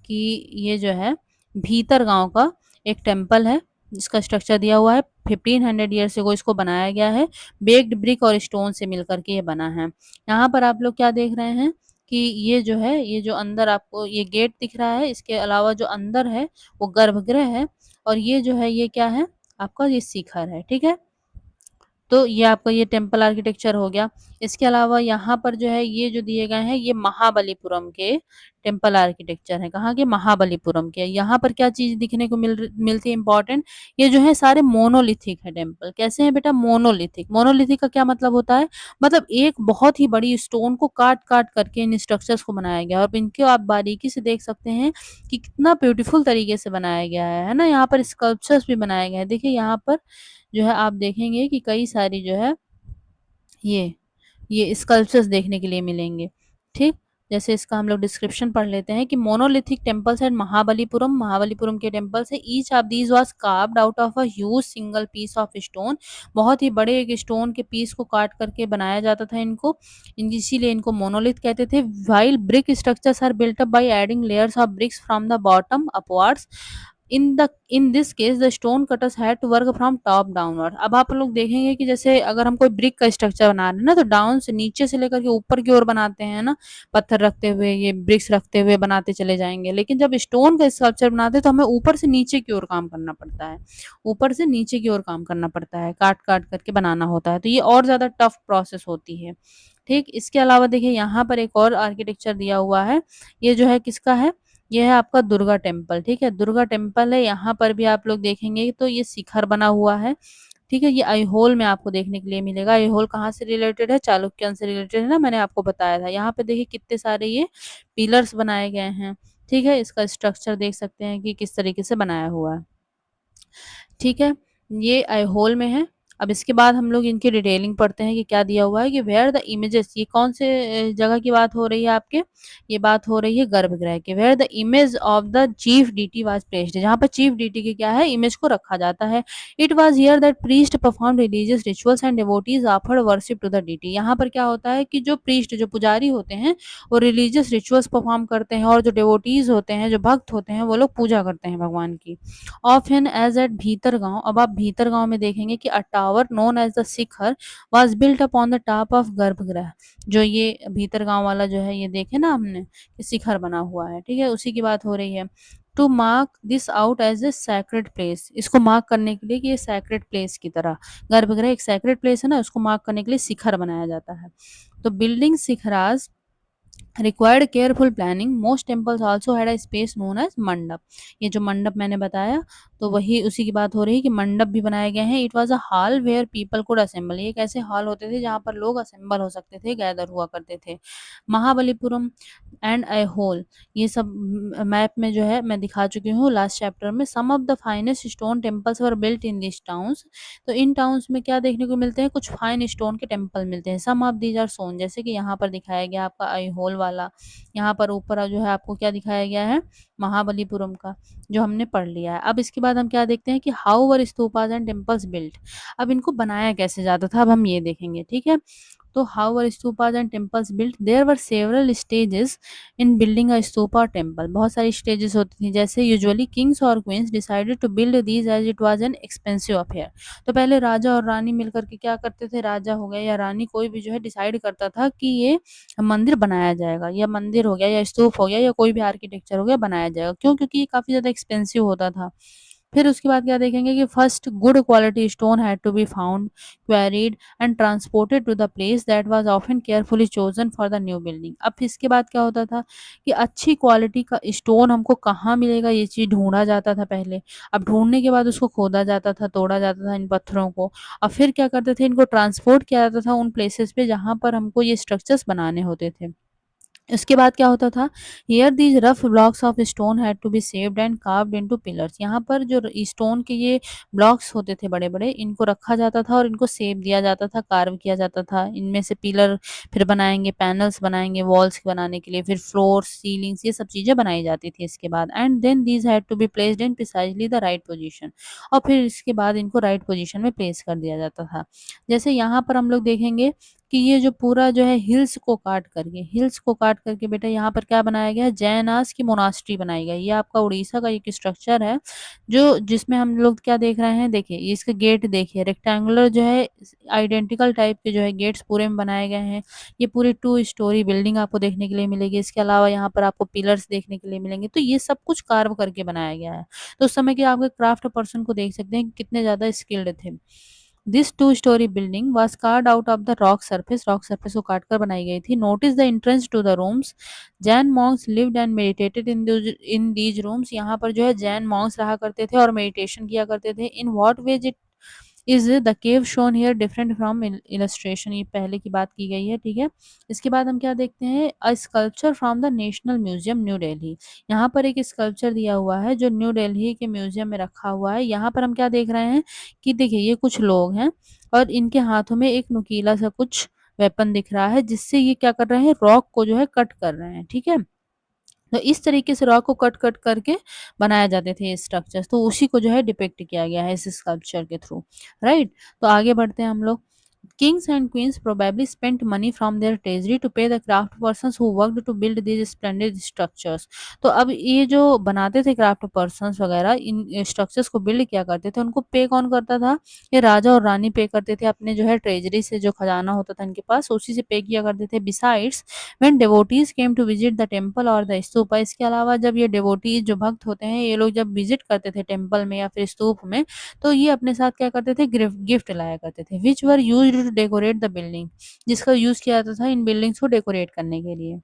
A: कि ये जो है भीतर गांव का एक टेम्पल है जिसका स्ट्रक्चर दिया हुआ है। 1500 ईयर से को इसको बनाया गया है, बेक्ड ब्रिक और स्टोन से मिलकर के ये बना है। यहाँ पर आप लोग क्या देख रहे हैं कि ये जो है, ये जो अंदर आपको ये गेट दिख रहा है, इसके अलावा जो अंदर है वो गर्भगृह है, और ये जो है ये क्या है? आपका ये शिखर है। ठीक है, तो ये आपका ये टेम्पल आर्किटेक्चर हो गया। इसके अलावा यहाँ पर जो है ये जो दिए गए हैं ये महाबलीपुरम के टेम्पल आर्किटेक्चर है। कहाँ के? महाबलीपुरम के। यहाँ पर क्या चीज दिखने को मिलती है इंपॉर्टेंट? ये जो है सारे मोनोलिथिक है टेम्पल। कैसे है बेटा? मोनोलिथिक। मोनोलिथिक का क्या मतलब होता है? मतलब एक बहुत ही बड़ी स्टोन को काट काट करके इन स्ट्रक्चर्स को बनाया गया, और इनको आप बारीकी से देख सकते हैं कि कितना ब्यूटीफुल तरीके से बनाया गया है ना। यहाँ पर स्कल्पचर्स भी बनाए गए हैं। देखिए यहाँ पर जो है आप देखेंगे कि कई सारी जो है ये ये स्कल्पचर्स देखने के लिए मिलेंगे। ठीक, जैसे इसका हम लोग डिस्क्रिप्शन पढ़ लेते हैं कि monolithic temples at Mahabalipuram, Mahabalipuram के टेम्पल्स है। Each of these was carved out of a huge single piece of stone. बहुत ही बड़े एक स्टोन के पीस को काट करके बनाया जाता था इनको, इसीलिए इनको मोनोलिथ कहते थे। While brick structures are built up by adding layers of bricks from the bottom upwards. In this case the stone cutters had to work from top downward. अब आप लोग देखेंगे कि जैसे अगर हम कोई ब्रिक का स्ट्रक्चर बना रहे हैं ना, तो डाउन से नीचे से लेकर के ऊपर की ओर बनाते हैं ना, पत्थर रखते हुए, ये ब्रिक्स रखते हुए बनाते चले जाएंगे। लेकिन जब स्टोन का स्कल्पचर बनाते हैं तो हमें ऊपर से नीचे की ओर काम करना पड़ता है, ऊपर से नीचे की ओर काम करना पड़ता है, काट काट करके बनाना होता है, तो ये और ज्यादा टफ प्रोसेस होती है। ठीक, इसके अलावा देखिए यहाँ पर एक और आर्किटेक्चर दिया हुआ है, ये जो है किसका है, ये है आपका दुर्गा टेम्पल। ठीक है, दुर्गा टेम्पल है, यहाँ पर भी आप लोग देखेंगे तो ये शिखर बना हुआ है। ठीक है, ये ऐहोल में आपको देखने के लिए मिलेगा। ऐहोल कहाँ से रिलेटेड है, चालुक्यन से रिलेटेड है ना, मैंने आपको बताया था। यहाँ पे देखिए कितने सारे ये पिलर्स बनाए गए हैं। ठीक है, इसका स्ट्रक्चर देख सकते हैं कि किस तरीके से बनाया हुआ है। ठीक है, ये ऐहोल में है। अब इसके बाद हम लोग इनकी डिटेलिंग पढ़ते हैं कि क्या दिया हुआ है, कि वेयर द इमेजेस, ये कौन से जगह की बात हो रही है आपके, ये बात हो रही है गर्भगृह की। Where the image of the chief deity was placed, जहाँ पर चीफ डीटी की क्या है, इमेज को रखा जाता है। It was here that priest perform religious rituals and devotees offered worship to the deity. यहाँ पर क्या होता है कि जो प्रीस्ट, जो पुजारी होते हैं, वो रिलीजियस रिचुअल्स परफॉर्म करते हैं, और जो डिवोटीज होते हैं, जो भक्त होते हैं, वो लोग पूजा करते हैं भगवान की। ऑफन एज एट भीतरगांव, अब आप भीतरगांव में देखेंगे कि a tower known as the shikhara was built upon the top of garbhagriha. जो ये भीतरगांव वाला जो है, ये देखे ना हमने कि शिखर बना हुआ है, ठीक है, उसी की बात हो रही है। To mark this out as a sacred place, इसको मार्क करने के लिए कि ये सैक्रेड प्लेस की तरह, गर्भगृह एक सैक्रेड प्लेस है ना, उसको मार्क करने के लिए शिखर बनाया जाता है। तो building shikharas required careful planning. Most temples also had a space known as mandapa. ये जो मंडप मैंने बताया, तो वही उसी की बात हो रही है कि मंडप भी बनाए गए हैं। It was a hall where people could assemble, ये एक ऐसे हॉल होते थे जहाँ पर लोग असेंबल हो सकते थे, गैदर हुआ करते थे। महाबलीपुरम एंड ऐहोल, ये सब मैप में जो है मैं दिखा चुकी हूँ लास्ट चैप्टर में। Some of the finest stone temples were built in this towns. तो इन टाउन्स में क्या देखने को मिलते हैं, कुछ फाइन स्टोन के टेम्पल मिलते हैं। सम ऑफ दीज आर सोन, जैसे कि यहाँ पर दिखाया गया आपका ऐहोल वाला। यहाँ पर ऊपर जो है आपको क्या दिखाया गया है, महाबलीपुरम का, जो हमने पढ़ लिया है। अब इसके बाद हम क्या देखते हैं कि how were stupas and temples built. अब इनको बनाया कैसे जाता था, अब हम ये देखेंगे। ठीक है, तो how were stupas and temples built, there were several stages in building a stupa or temple. बहुत सारी स्टेजेस होती थी, जैसे usually kings or queens decided to build these as it was an expensive affair. तो पहले राजा और रानी मिलकर के क्या करते थे, राजा हो गया या रानी कोई भी जो है डिसाइड करता था कि ये मंदिर बनाया जाएगा, या मंदिर हो गया या स्तूप हो गया या कोई भी आर्किटेक्चर हो गया बनाया जाएगा। क्यों, क्योंकि ये काफी ज्यादा एक्सपेंसिव होता था। फिर उसके बाद क्या देखेंगे कि first good quality stone had to be found, quarried and transported to the place that was often carefully chosen for the new building. अब इसके बाद क्या होता था कि अच्छी क्वालिटी का स्टोन हमको कहाँ मिलेगा, ये चीज ढूंढा जाता था पहले। अब ढूंढने के बाद उसको खोदा जाता था, तोड़ा जाता था इन पत्थरों को, और फिर क्या करते थे, इनको ट्रांसपोर्ट किया जाता था उन प्लेसेस पे जहाँ पर हमको ये स्ट्रक्चर्स बनाने होते थे। इसके बाद क्या होता था, here these rough blocks of stone had to be shaped and carved into pillars. यहाँ पर जो स्टोन के ये ब्लॉक्स होते थे बड़े बड़े, इनको रखा जाता था और इनको शेप दिया जाता था, कार्व किया जाता था। इनमें से पिलर फिर बनाएंगे, पैनल्स बनाएंगे वॉल्स बनाने के लिए, फिर फ्लोर, सीलिंग्स, ये सब चीजें बनाई जाती थी इसके बाद। And then these had to be placed in precisely the right position, और फिर इसके बाद इनको राइट पोजीशन में प्लेस कर दिया जाता था। जैसे यहाँ पर हम लोग देखेंगे कि ये जो पूरा जो है हिल्स को काट करके बेटा यहाँ पर क्या बनाया गया है, जैनास की मोनास्ट्री बनाई गई है। ये आपका उड़ीसा का एक स्ट्रक्चर है, जो जिसमें हम लोग क्या देख रहे हैं, देखिए ये इसके गेट देखिए, रेक्टेंगुलर जो है आइडेंटिकल टाइप के जो है गेट्स पूरे में बनाए गए हैं। ये पूरी 2 स्टोरी बिल्डिंग आपको देखने के लिए मिलेगी। इसके अलावा यहाँ पर आपको पिलर्स देखने के लिए मिलेंगे। तो ये सब कुछ कार्व करके बनाया गया है। तो उस समय के आपके क्राफ्ट पर्सन को देख सकते हैं कि कितने ज्यादा स्किल्ड थे। This 2 story building was carved out of the rock surface को काट कर बनाई गई थी। Notice the entrance to the rooms, Jaina monks lived and meditated in these rooms. यहाँ पर जो है जैन मॉन्क्स रहा करते थे और मेडिटेशन किया करते थे। In what ways it is the cave shown here different from illustration, ये पहले की बात की गई है। ठीक है, इसके बाद हम क्या देखते हैं, अ sculpture from the national museum new Delhi. यहाँ पर एक स्कल्पचर दिया हुआ है जो न्यू दिल्ली के म्यूजियम में रखा हुआ है। यहाँ पर हम क्या देख रहे हैं कि देखिए ये कुछ लोग हैं और इनके हाथों में एक नुकीला सा कुछ वेपन दिख रहा है, जिससे ये क्या कर रहे हैं, रॉक को जो है कट कर रहे हैं। ठीक है, तो इस तरीके से रॉक को कट कट करके बनाए जाते थे ये स्ट्रक्चर्स, तो उसी को जो है डिपिक्ट किया गया है इस स्कल्पचर के थ्रू। राइट, तो आगे बढ़ते हैं हम लोग। Kings and queens probably spent money from their treasury to pay the craft persons who worked to build these splendid structures. तो अब ये जो बनाते थे क्राफ्ट पर्सन्स वगैरह इन स्ट्रक्चर्स को बिल्ड किया करते थे, उनको पे कौन करता था? ये राजा और रानी पे करते थे अपने जो है ट्रेजरी से, जो खजाना होता था इनके पास उसी से पे किया करते थे। Besides when devotees came to visit the temple or the stupa, इसके अलावा जब ये डिवोटीज जो भक्त होते हैं ये लोग जब विजिट करते थे टेंपल में या फिर स्तूप में, तो ये अपने साथ क्या करते थे? गिफ्ट लाया करते थे, which were used to decorate the building, जिसका यूज किया जाता था इन बिल्डिंग्स को डेकोरेट करने के लिए।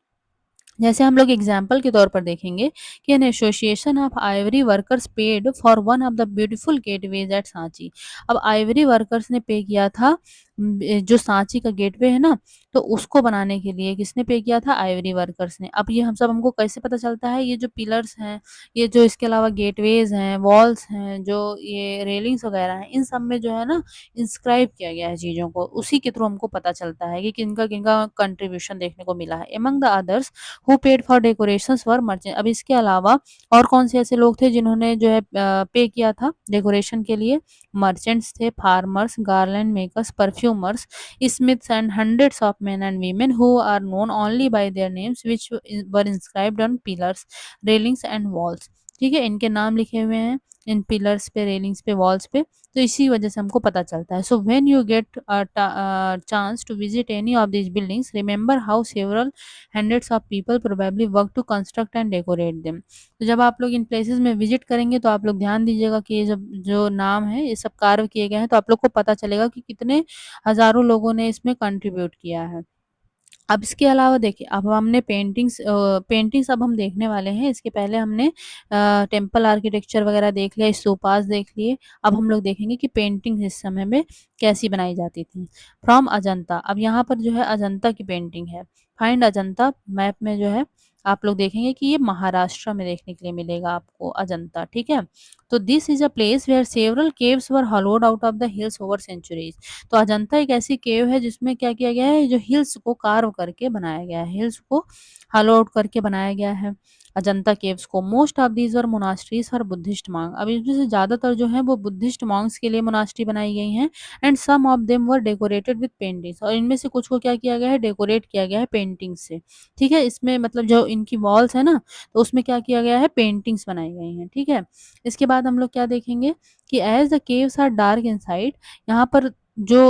A: जैसे हम लोग एग्जाम्पल के तौर पर देखेंगे कि an association of ivory workers paid for one of the beautiful gateways at Sanchi. अब आइवरी वर्कर्स ने पे किया था जो सांची का गेटवे है ना, तो उसको बनाने के लिए किसने पे किया था? आइवरी वर्कर्स ने। अब ये हम सब हमको कैसे पता चलता है? ये जो पिलर्स हैं, ये जो इसके अलावा गेटवेज हैं, वॉल्स हैं, जो ये रेलिंग्स वगैरह हैं, इन सब में जो है ना इंस्क्राइब किया गया है चीज़ों को, उसी के थ्रू हमको पता चलता है कि किनका किनका कंट्रीब्यूशन देखने को मिला है। Among the others who paid for decorations were merchant. अब इसके अलावा और कौन से ऐसे लोग थे जिन्होंने जो है पे किया था डेकोरेशन के लिए? मर्चेंट्स थे, farmers, garland makers, perfumers, smiths and hundreds of men and women who are known only by their names which were inscribed on pillars, railings and walls. ठीक है, इनके नाम लिखे हुए हैं इन पिलर्स पे, रेलिंग्स पे, वॉल्स पे, तो इसी वजह से हमको पता चलता है। So when you get chance to visit any of these buildings, remember how several hundreds of people probably work to construct and decorate them. तो जब आप लोग इन प्लेसेस में विजिट करेंगे तो आप लोग ध्यान दीजिएगा कि ये जब जो नाम है ये सब कार्व किए गए हैं, तो आप लोग को पता चलेगा कि कितने हजारों लोगों ने इसमें कंट्रीब्यूट किया है। अब इसके अलावा देखिए, अब हमने पेंटिंग्स अब हम देखने वाले हैं। इसके पहले हमने टेम्पल आर्किटेक्चर वगैरह देख लिया, स्तूपास देख लिए। अब हम लोग देखेंगे कि पेंटिंग इस समय में कैसी बनाई जाती थी। फ्रॉम अजंता, अब यहाँ पर जो है अजंता की पेंटिंग है। फाइंड अजंता मैप में जो है आप लोग देखेंगे कि ये महाराष्ट्र में देखने के लिए मिलेगा आपको अजंता, ठीक है। तो this is a place where several caves were hollowed out of the hills over centuries. तो अजंता एक ऐसी केव है जिसमें क्या किया गया है? जो हिल्स को कार्व करके बनाया गया है, हिल्स को हॉलो आउट करके बनाया गया है अजंता केव्स को। मोस्ट ऑफ दीज और मोनास्ट्रीज फॉर बुद्धिस्ट मॉन्क, अब इसमें से ज्यादातर जो है वो बुद्धिस्ट मॉन्क्स के लिए मोनास्ट्री बनाई गई हैं। And some of them were decorated with paintings, और इनमें से कुछ को क्या किया गया है? डेकोरेट किया गया है पेंटिंग से। ठीक है, इसमें मतलब जो इनकी वॉल्स है ना, तो उसमें क्या किया गया है? पेंटिंग्स बनाई गई हैं, ठीक है। इसके बाद हम लोग क्या देखेंगे कि as the caves are dark inside, यहाँ पर जो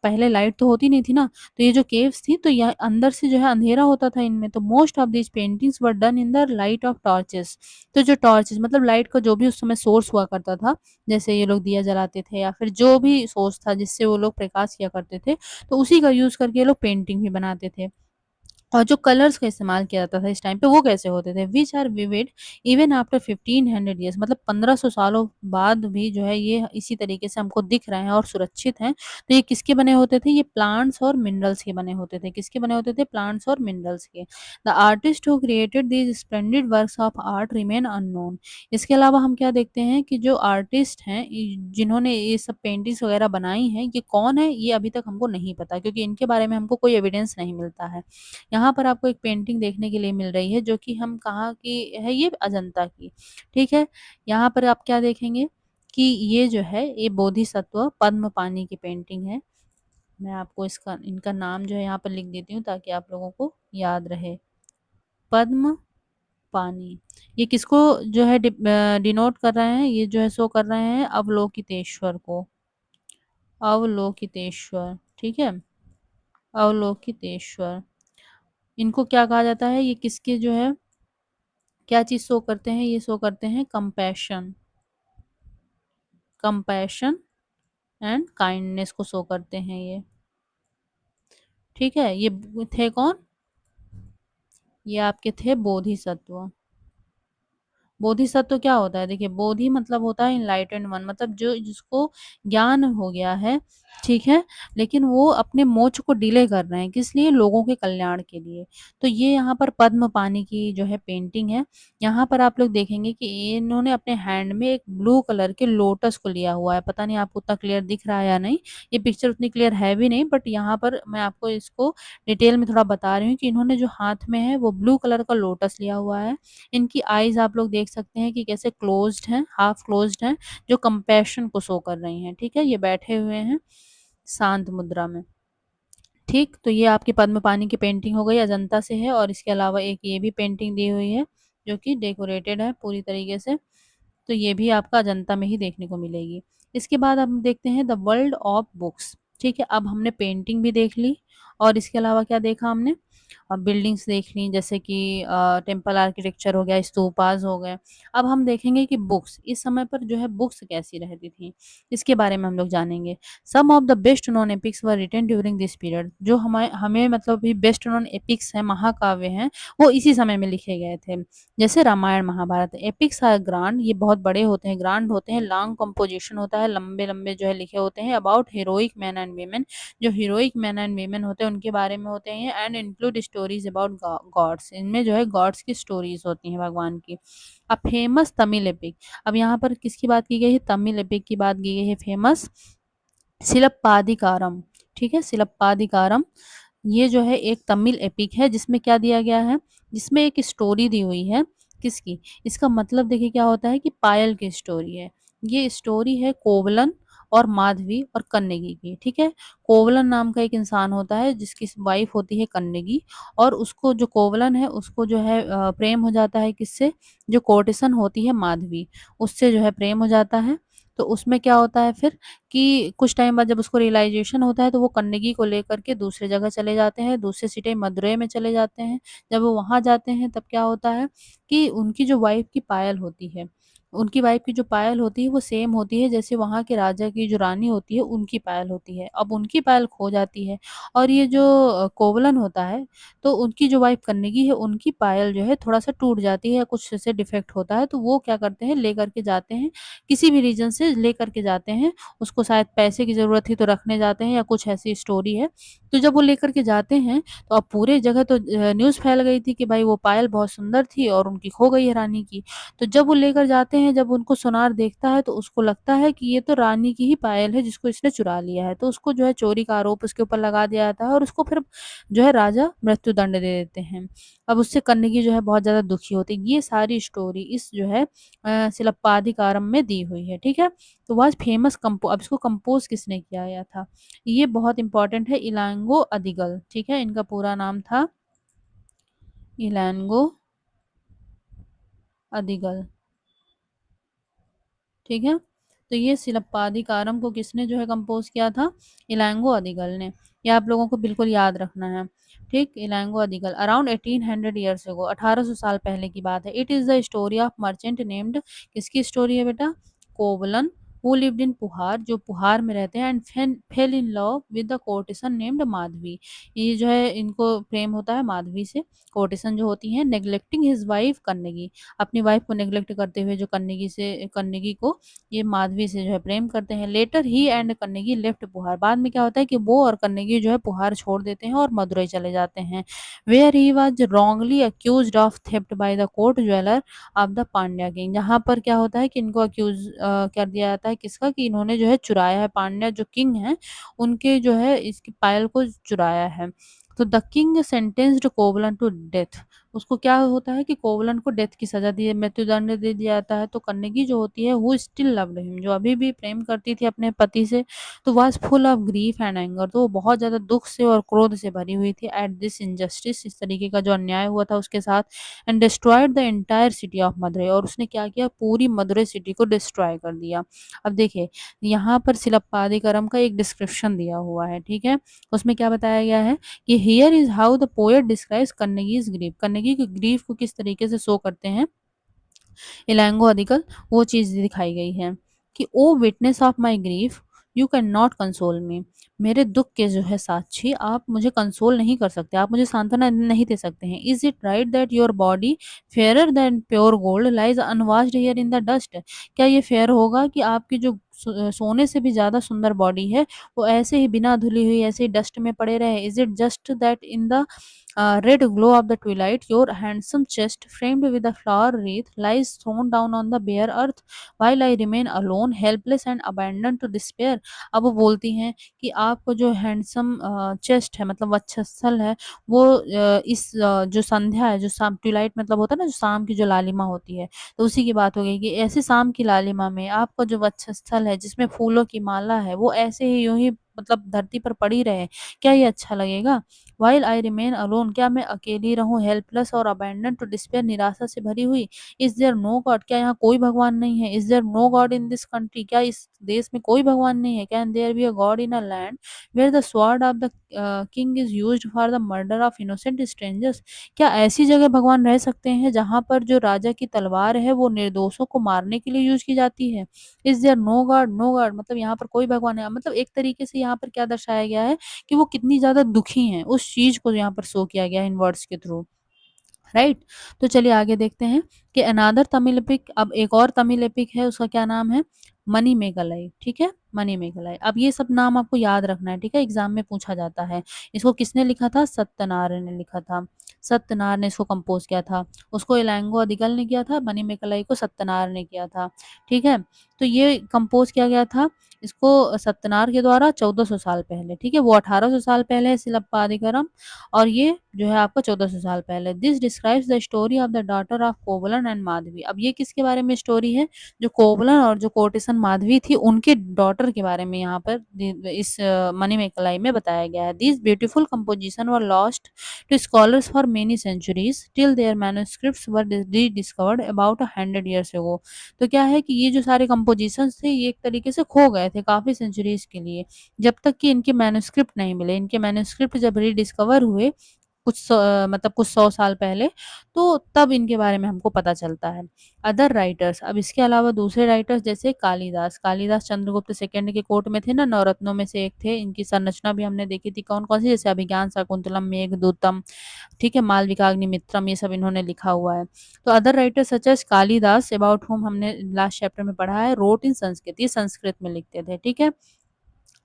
A: पहले लाइट तो होती नहीं थी ना, तो ये जो केव्स थी तो यह अंदर से जो है अंधेरा होता था इनमें। तो most of these paintings were done in the light of torches. तो जो टॉर्चेस मतलब लाइट का जो भी उस समय सोर्स हुआ करता था, जैसे ये लोग दिया जलाते थे या फिर जो भी सोर्स था जिससे वो लोग प्रकाश किया करते थे, तो उसी का यूज करके ये लोग पेंटिंग भी बनाते थे। और जो कलर्स का इस्तेमाल किया जाता था इस टाइम पे वो कैसे होते थे? Which are vivid even after 1500 years, मतलब 1500 सालों बाद भी जो है ये इसी तरीके से हमको दिख रहे हैं और सुरक्षित हैं। तो ये किसके बने होते थे? ये प्लांट्स और मिनरल्स के बने होते थे। किसके बने होते थे? प्लांट्स और मिनरल्स के। The artist who created these splendid works of art remain unknown. इसके अलावा हम क्या देखते हैं कि जो आर्टिस्ट हैं जिन्होंने ये सब पेंटिंग्स वगैरह बनाई हैं, ये कौन है? ये अभी तक हमको नहीं पता, क्योंकि इनके बारे में हमको कोई एविडेंस नहीं मिलता है। यहाँ पर आपको एक पेंटिंग देखने के लिए मिल रही है जो कि हम कहाँ की है? ये अजंता की, ठीक है। यहाँ पर आप क्या देखेंगे कि ये जो है ये बोधिसत्व पद्म पानी की पेंटिंग है। मैं आपको इसका इनका नाम जो है यहाँ पर लिख देती हूँ ताकि आप लोगों को याद रहे। पद्म पानी, ये किसको जो है डिनोट कर रहे हैं? ये जो है शो कर रहे हैं अवलोकितेश्वर को, अवलोकितेश्वर, ठीक है, अवलोकितेश्वर। इनको क्या कहा जाता है? ये किसके जो है क्या चीज़ शो करते हैं? ये शो करते हैं कंपैशन, कंपैशन एंड काइंडनेस को शो करते हैं ये, ठीक है। ये थे कौन? ये आपके थे बोधिसत्व। बोधिसत्व क्या होता है? देखिए, बोधि मतलब होता है इनलाइटेंड वन, मतलब जो जिसको ज्ञान हो गया है, ठीक है, लेकिन वो अपने मोक्ष को डिले कर रहे हैं, किस लिए? लोगों के कल्याण के लिए। तो ये यहाँ पर पद्म पानी की जो है पेंटिंग है। यहाँ पर आप लोग देखेंगे कि इन्होंने अपने हैंड में एक ब्लू कलर के लोटस को लिया हुआ है। पता नहीं आपको उतना क्लियर दिख रहा है या नहीं, ये पिक्चर उतनी क्लियर है भी नहीं, बट यहाँ पर मैं आपको इसको डिटेल में थोड़ा बता रही हूँ कि इन्होंने जो हाथ में है वो ब्लू कलर का लोटस लिया हुआ है। इनकी आईज़ आप लोग देख सकते हैं कि कैसे क्लोज्ड हैं, हाफ क्लोज्ड हैं, जो कंपैशन को शो कर रही हैं, ठीक है। ये बैठे हुए हैं शांत मुद्रा में। ठीक, तो ये आपकी पद्म पानी की पेंटिंग हो गई, अजंता से है और इसके अलावा एक ये भी पेंटिंग दी हुई है, जो कि डेकोरेटेड है पूरी तरीके से। तो ये भी आपका अजंता में ही देखने को मिलेगी। इसके बाद हम देखते हैं द वर्ल्ड ऑफ बुक्स, ठीक है? अब हमने पेंटिंग भी देख ली और इसके अलावा क्या देखा हमने? बिल्डिंग्स देख ली जैसे कि टेम्पल आर्किटेक्चर हो गया, स्तूपास हो गए। अब हम देखेंगे कि बुक्स, इस समय पर जो है बुक्स कैसी रहती थी, इसके बारे में हम लोग जानेंगे। Some of the best known epics were written during this period, जो हमें हमें मतलब ये बेस्ट नोन एपिक्स हैं, महाकाव्य हैं, वो इसी समय में लिखे गए थे। जैसे Ramayana, Mahabharata. Epics are grand, ये बहुत बड़े होते हैं, ग्रांड होते हैं, लॉन्ग कंपोजिशन होता है, लंबे-लंबे जो है लिखे होते हैं, about heroic man and women, जो हीरोइक मैन एंड वुमेन होते हैं उनके बारे में होते हैं, and include stories about God's, इनमें जो है गॉड्स की स्टोरीज होती हैं, भगवान की। अ फेमस तमिल एपिक, अब यहाँ पर किसकी बात की गई है? तमिल एपिक की बात की गई है, फेमस सिलप्पादिकारम, ठीक है? सिलप्पादिकारम, ये जो है एक तमिल एपिक है जिसमें क्या दिया गया है? जिसमें एक स्टोरी दी हुई है, किसकी? इसका मतलब देखिए क्या होता है कि पायल की स्टोरी है। ये स्टोरी है कोवलन और माधवी और कन्नेगी की, ठीक है? कोवलन नाम का एक इंसान होता है जिसकी वाइफ होती है कन्नेगी, और उसको जो कोवलन है उसको जो है प्रेम हो जाता है किससे? जो कोर्टिसन होती है माधवी, उससे जो है प्रेम हो जाता है। तो उसमें क्या होता है फिर कि कुछ टाइम बाद जब उसको रियलाइज़ेशन होता है तो वो कन्नगी को लेकर के दूसरी जगह चले जाते हैं, दूसरे सिटी मदुरै में चले जाते हैं। जब वो वहाँ जाते हैं तब क्या होता है कि उनकी जो वाइफ़ की पायल होती है, उनकी वाइफ़ की जो पायल होती है वो सेम होती है जैसे वहाँ के राजा की जो रानी होती है उनकी पायल होती है। अब उनकी पायल खो जाती है और ये जो कोवलन होता है, तो उनकी जो वाइफ़ कन्नगी है उनकी पायल जो है थोड़ा-सा टूट जाती है या कुछ ऐसे डिफेक्ट होता है, तो वो क्या करते हैं लेकर के जाते हैं, किसी भी रीज़न से लेकर के जाते हैं, उसको शायद पैसे की ज़रूरत थी तो रखने जाते हैं या कुछ ऐसी स्टोरी है। तो जब वो लेकर के जाते हैं तो अब पूरे जगह तो न्यूज़ फैल गई थी कि भाई वो पायल बहुत सुंदर थी और उनकी खो गई है रानी की। तो जब वो लेकर जाते हैं, जब उनको सुनार देखता है तो उसको लगता है कि ये तो रानी की ही पायल है जिसको इसने चुरा लिया है। तो उसको जो है चोरी का आरोप उसके ऊपर लगा दिया जाता है और उसको फिर जो है राजा मृत्युदंड दे देते हैं। अब उससे कन्नगी जो है बहुत ज़्यादा दुखी होती है। ये सारी स्टोरी इस जो है सिलप्पादिकारम में दी हुई है, ठीक है? तो वॉज फेमस कंपो अब इसको कंपोज़ किसने किया गया था? ये बहुत इम्पोर्टेंट है, इलांगो अदिगल, ठीक है? इनका पूरा नाम था इलांगो अदिगल, ठीक है? तो ये सिलप्पादिकारम को किसने जो है कंपोज़ किया था? इलांगो अदिगल ने। ये आप लोगों को बिल्कुल याद रखना है, ठीक? इलांगो अदिगल अराउंड 1800 ईयर्स अगो, 1800 साल पहले की बात है। It is the story of merchant named, किसकी स्टोरी है बेटा? कोवलन, हू लिव्ड इन पुहार, जो पुहार में रहते हैं, and fell in love with the courtesan named Madhavi. ये जो है इनको प्रेम होता है माधवी से, कोर्टिसन जो होती हैं, नेग्लेक्टिंग हिज वाइफ कन्नगी, अपनी वाइफ को नेग्लेक्ट करते हुए जो कन्नगी को ये माधवी से जो है प्रेम करते हैं। Letter he and Kannagi left पुहार, बाद में क्या होता है कि वो और कन्नगी जो है पुहार छोड़ देते हैं और मदुरई चले जाते हैं। Where he was wrongly accused of theft by the court jeweller of the Pandya king, जहाँ पर क्या होता है कि इनको अक्यूज कर दिया जाता है किसका, कि इन्होंने जो है चुराया है, पांड्या जो किंग हैं उनके जो है इसकी पायल को चुराया है। तो the king sentenced Kovalan to death, उसको क्या होता है कि कोवलन को डेथ की सज़ा दी मृत्युदंड दे दिया जाता है। तो कन्नगी जो होती है हू स्टिल लव्ड हिम, जो अभी भी प्रेम करती थी अपने पति से, तो was full of grief and anger, तो वो बहुत ज़्यादा दुःख से और क्रोध से भरी हुई थी एट दिस इनजस्टिस, इस तरीके का जो अन्याय हुआ था उसके साथ, and destroyed the entire city of Madurai, और उसने क्या किया, पूरी मदुरै सिटी को डिस्ट्रॉय कर दिया। अब देखिए यहाँ पर सिलप्पादिकारम का एक डिस्क्रिप्शन दिया हुआ है, ठीक है? उसमें क्या बताया गया है कि here is how the poet describes Kannagi's grief, Kannagi की ग्रीफ को किस तरीके से शो करते हैं इलांगो अधिकल, वो चीज़ दिखाई गई है कि O witness of my grief you can not console me, मेरे दुख के जो है साक्षी आप मुझे कंसोल नहीं कर सकते, आप मुझे सांत्वना नहीं दे सकते हैं। Is it right that your body fairer then pure gold lies unwashed here in the dust, क्या ये फेयर होगा कि आपकी जो सोने से भी ज़्यादा सुंदर बॉडी है वो ऐसे ही बिना धुली हुई ऐसे ही डस्ट में पड़े रहे? Is it just that in the red glow of the twilight, your handsome chest, framed with a flower wreath, lies thrown down on the bare earth, while I remain alone, helpless and abandoned to despair। अब वो बोलती हैं कि आपको जो handsome chest है, मतलब वक्षस्थल है, वो इस जो संध्या है, जो शाम ट्विलाइट मतलब होता है ना, जो शाम की जो लालिमा होती है, तो उसी की बात हो गई कि ऐसी शाम की लालिमा में आपका जो वक्षस्थल है जिसमें फूलों की माला है, वो ऐसे ही यूं ही मतलब धरती पर पड़ी रहे, क्या ये अच्छा लगेगा? व्हाइल आई रिमेन अलोन, क्या मैं अकेली रहूँ, हेल्पलेस और अबैंडन्ड टू डिस्पेयर, निराशा से भरी हुई। इज़ देयर नो गॉड, क्या यहाँ कोई भगवान नहीं है? Is there no god in this country, क्या इस देश में कोई भगवान नहीं है? Can there be a god in a land where the sword of the king is used for the murder of innocent strangers, क्या ऐसी जगह भगवान रह सकते हैं जहाँ पर जो राजा की तलवार है वो निर्दोषों को मारने के लिए यूज़ की जाती है? Is there no god, no god मतलब यहाँ पर कोई भगवान नहीं, मतलब एक तरीके से यहाँ पर क्या दर्शाया गया है कि वो कितनी ज़्यादा दुखी हैं, उस चीज़ को यहाँ पर शो किया गया है इन वर्ड्स के थ्रू। राइट। तो चलिए आगे देखते हैं कि अनादर तमिल एपिक, अब एक और तमिल एपिक है, उसका क्या नाम है, मणिमेगलाई। ठीक है, मणिमेगलाई। अब ये सब नाम आपको याद रखना है, ठीक है, एग्जाम में पूछा जाता है। इसको किसने लिखा था? सत्यनारायण ने लिखा था। सत्यनारायण ने इसको कंपोज किया था। उसको इलांगो अदिगल ने किया था, मणिमेगलाई को सत्यनारायण ने किया था। ठीक है, तो ये कंपोज किया गया था इसको सत्यनारायण के द्वारा 1400 साल पहले। ठीक है, वो 1800 साल पहले है सिलप्पा अधिकरम, और ये जो है आपका 1400 साल पहले। This describes the story of the daughter of कोवलन and Madhavi. अब ये किसके बारे में स्टोरी है? जो कोवलन और जो कोटेसन माधवी थी उनके डॉटर के बारे में यहाँ पर इस मणिमेकलाई में बताया गया है। This beautiful composition were lost to scholars for many centuries till their manuscripts were discovered about 100 years ago. तो क्या है कि ये जो सारे कंपोजिशंस थे ये एक तरीके से खो गए थे काफी सेंचुरीज के लिए, जब तक कि इनके मैन्युस्क्रिप्ट नहीं मिले। इनके मैन्युस्क्रिप्ट जब रीडिस्कवर हुए मतलब कुछ 100 साल पहले, तो तब इनके बारे में हमको पता चलता है। अदर राइटर्स, अब इसके अलावा दूसरे राइटर्स जैसे कालिदास, कालिदास चंद्रगुप्त सेकंड के कोर्ट में थे ना, नवरत्नों में से एक थे। इनकी संरचना भी हमने देखी थी कौन-कौन सी, जैसे अभिज्ञान शाकुंतलम, मेघदूतम, ठीक है, मालविकाग्निमित्रम, ये सब इन्होंने लिखा हुआ है। तो other writers such as Kalidas about व्हॉम हमने लास्ट चैप्टर में पढ़ा है, रोट इन संस्कृत, ये संस्कृत में लिखते थे, ठीक है।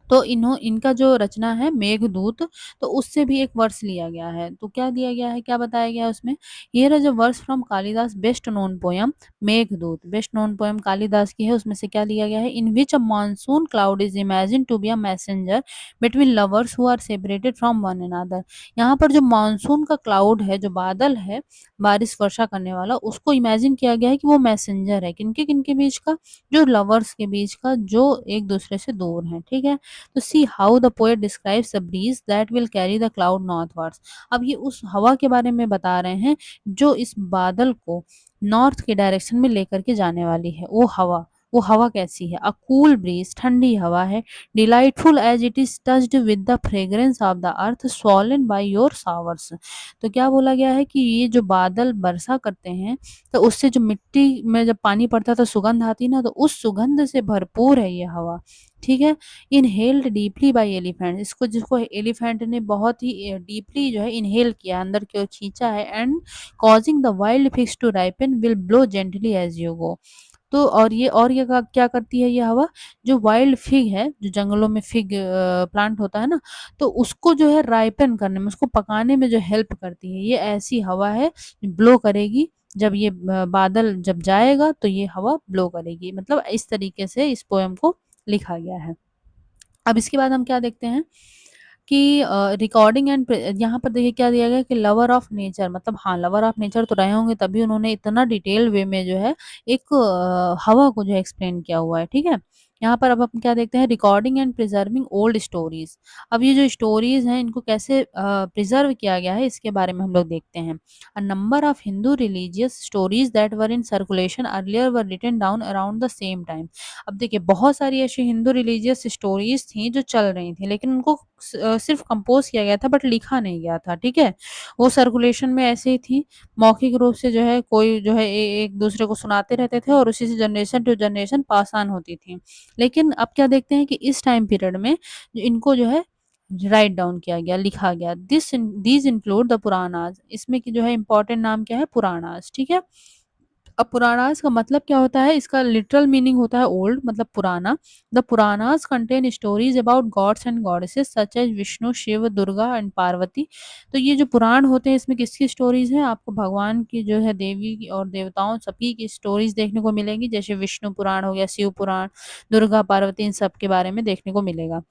A: तो इनका जो रचना है मेघदूत, तो उससे भी एक वर्स लिया गया है। तो क्या दिया गया है, क्या बताया गया है उसमें? Here is a verse from Kalidasa best known poem Meghaduta. Best known poem Kalidasa की है, उसमें से क्या लिया गया है? In which a monsoon cloud is imagined to be a messenger between lovers who are separated from one another. यहाँ पर जो मानसून का क्लाउड है, जो बादल है, बारिश वर्षा करने वाला, उसको इमेजिन किया गया है कि वो मैसेंजर है, किनके बीच का? जो लवर्स के बीच का, जो एक दूसरे से दूर हैं, ठीक है। तो see how the poet describes a breeze that will carry the cloud northwards. अब ये उस हवा के बारे में बता रहे हैं जो इस बादल को नॉर्थ के डायरेक्शन में लेकर के जाने वाली है। वो हवा कैसी है? अ कूल ब्रीज, ठंडी हवा है, delightful as it is touched with the fragrance of the earth swollen by your showers. तो क्या बोला गया है कि ये जो बादल वर्षा करते हैं, तो उससे जो मिट्टी में जब पानी पड़ता है तो सुगंध आती है ना, तो उस सुगंध से भरपूर है ये हवा, ठीक है। इनहेल्ड डीपली बाय एलिफेंट, इसको जिसको एलिफेंट ने बहुत ही डीपली जो है इनहेल किया, अंदर की ओर खींचा है, and causing the wild figs to ripen will blow gently as you go. तो और ये क्या करती है ये हवा? जो वाइल्ड फिग है, जो जंगलों में फिग प्लांट होता है ना, तो उसको जो है राइपन करने में, उसको पकाने में जो हेल्प करती है, ये ऐसी हवा है, ब्लो करेगी। जब ये बादल जब जाएगा तो ये हवा ब्लो करेगी। मतलब इस तरीके से इस पोएम को लिखा गया है। अब इसके बाद हम क्या देखते हैं कि रिकॉर्डिंग एंड यहाँ पर देखिए क्या दिया गया है कि लवर ऑफ नेचर, मतलब हाँ, लवर ऑफ नेचर तो रहे होंगे तभी उन्होंने इतना डिटेल वे में जो है एक हवा को जो है एक्सप्लेन किया हुआ है, ठीक है। यहाँ पर अब हम क्या देखते हैं, recording and preserving old stories. अब ये जो स्टोरीज हैं इनको कैसे प्रिजर्व किया गया है इसके बारे में हम लोग देखते हैं। A number of Hindu religious stories that were in circulation earlier were written down around the same time. अब देखिए बहुत सारी ऐसी हिंदू रिलीजियस स्टोरीज थी जो चल रही थी, लेकिन उनको सिर्फ कंपोज किया गया था बट लिखा नहीं गया था, ठीक है। वो सर्कुलेशन में ऐसे ही थी, मौखिक रूप से जो है कोई जो है एक दूसरे को सुनाते रहते थे और उसी से generation to generation pass on होती थी। लेकिन अब क्या देखते हैं कि इस टाइम पीरियड में इनको जो है राइट डाउन किया गया, लिखा गया। दीज इंक्लूड द पुराणास, इसमें की जो है इंपॉर्टेंट नाम क्या है? पुराणास, ठीक है। अब पुराणास का मतलब क्या होता है? इसका लिटरल मीनिंग होता है ओल्ड, मतलब पुराना। The Puranas contain stories about gods and goddesses such as Vishnu, Shiva, Durga and Parvati. तो ये जो पुराण होते हैं इसमें किसकी स्टोरीज हैं? आपको भगवान की जो है, देवी की और देवताओं सभी की स्टोरीज देखने को मिलेंगी, जैसे विष्णु पुराण हो गया, शिव पुराण, दुर्गा, पार्वती, इन सब के बारे में देखने को मिलेगा।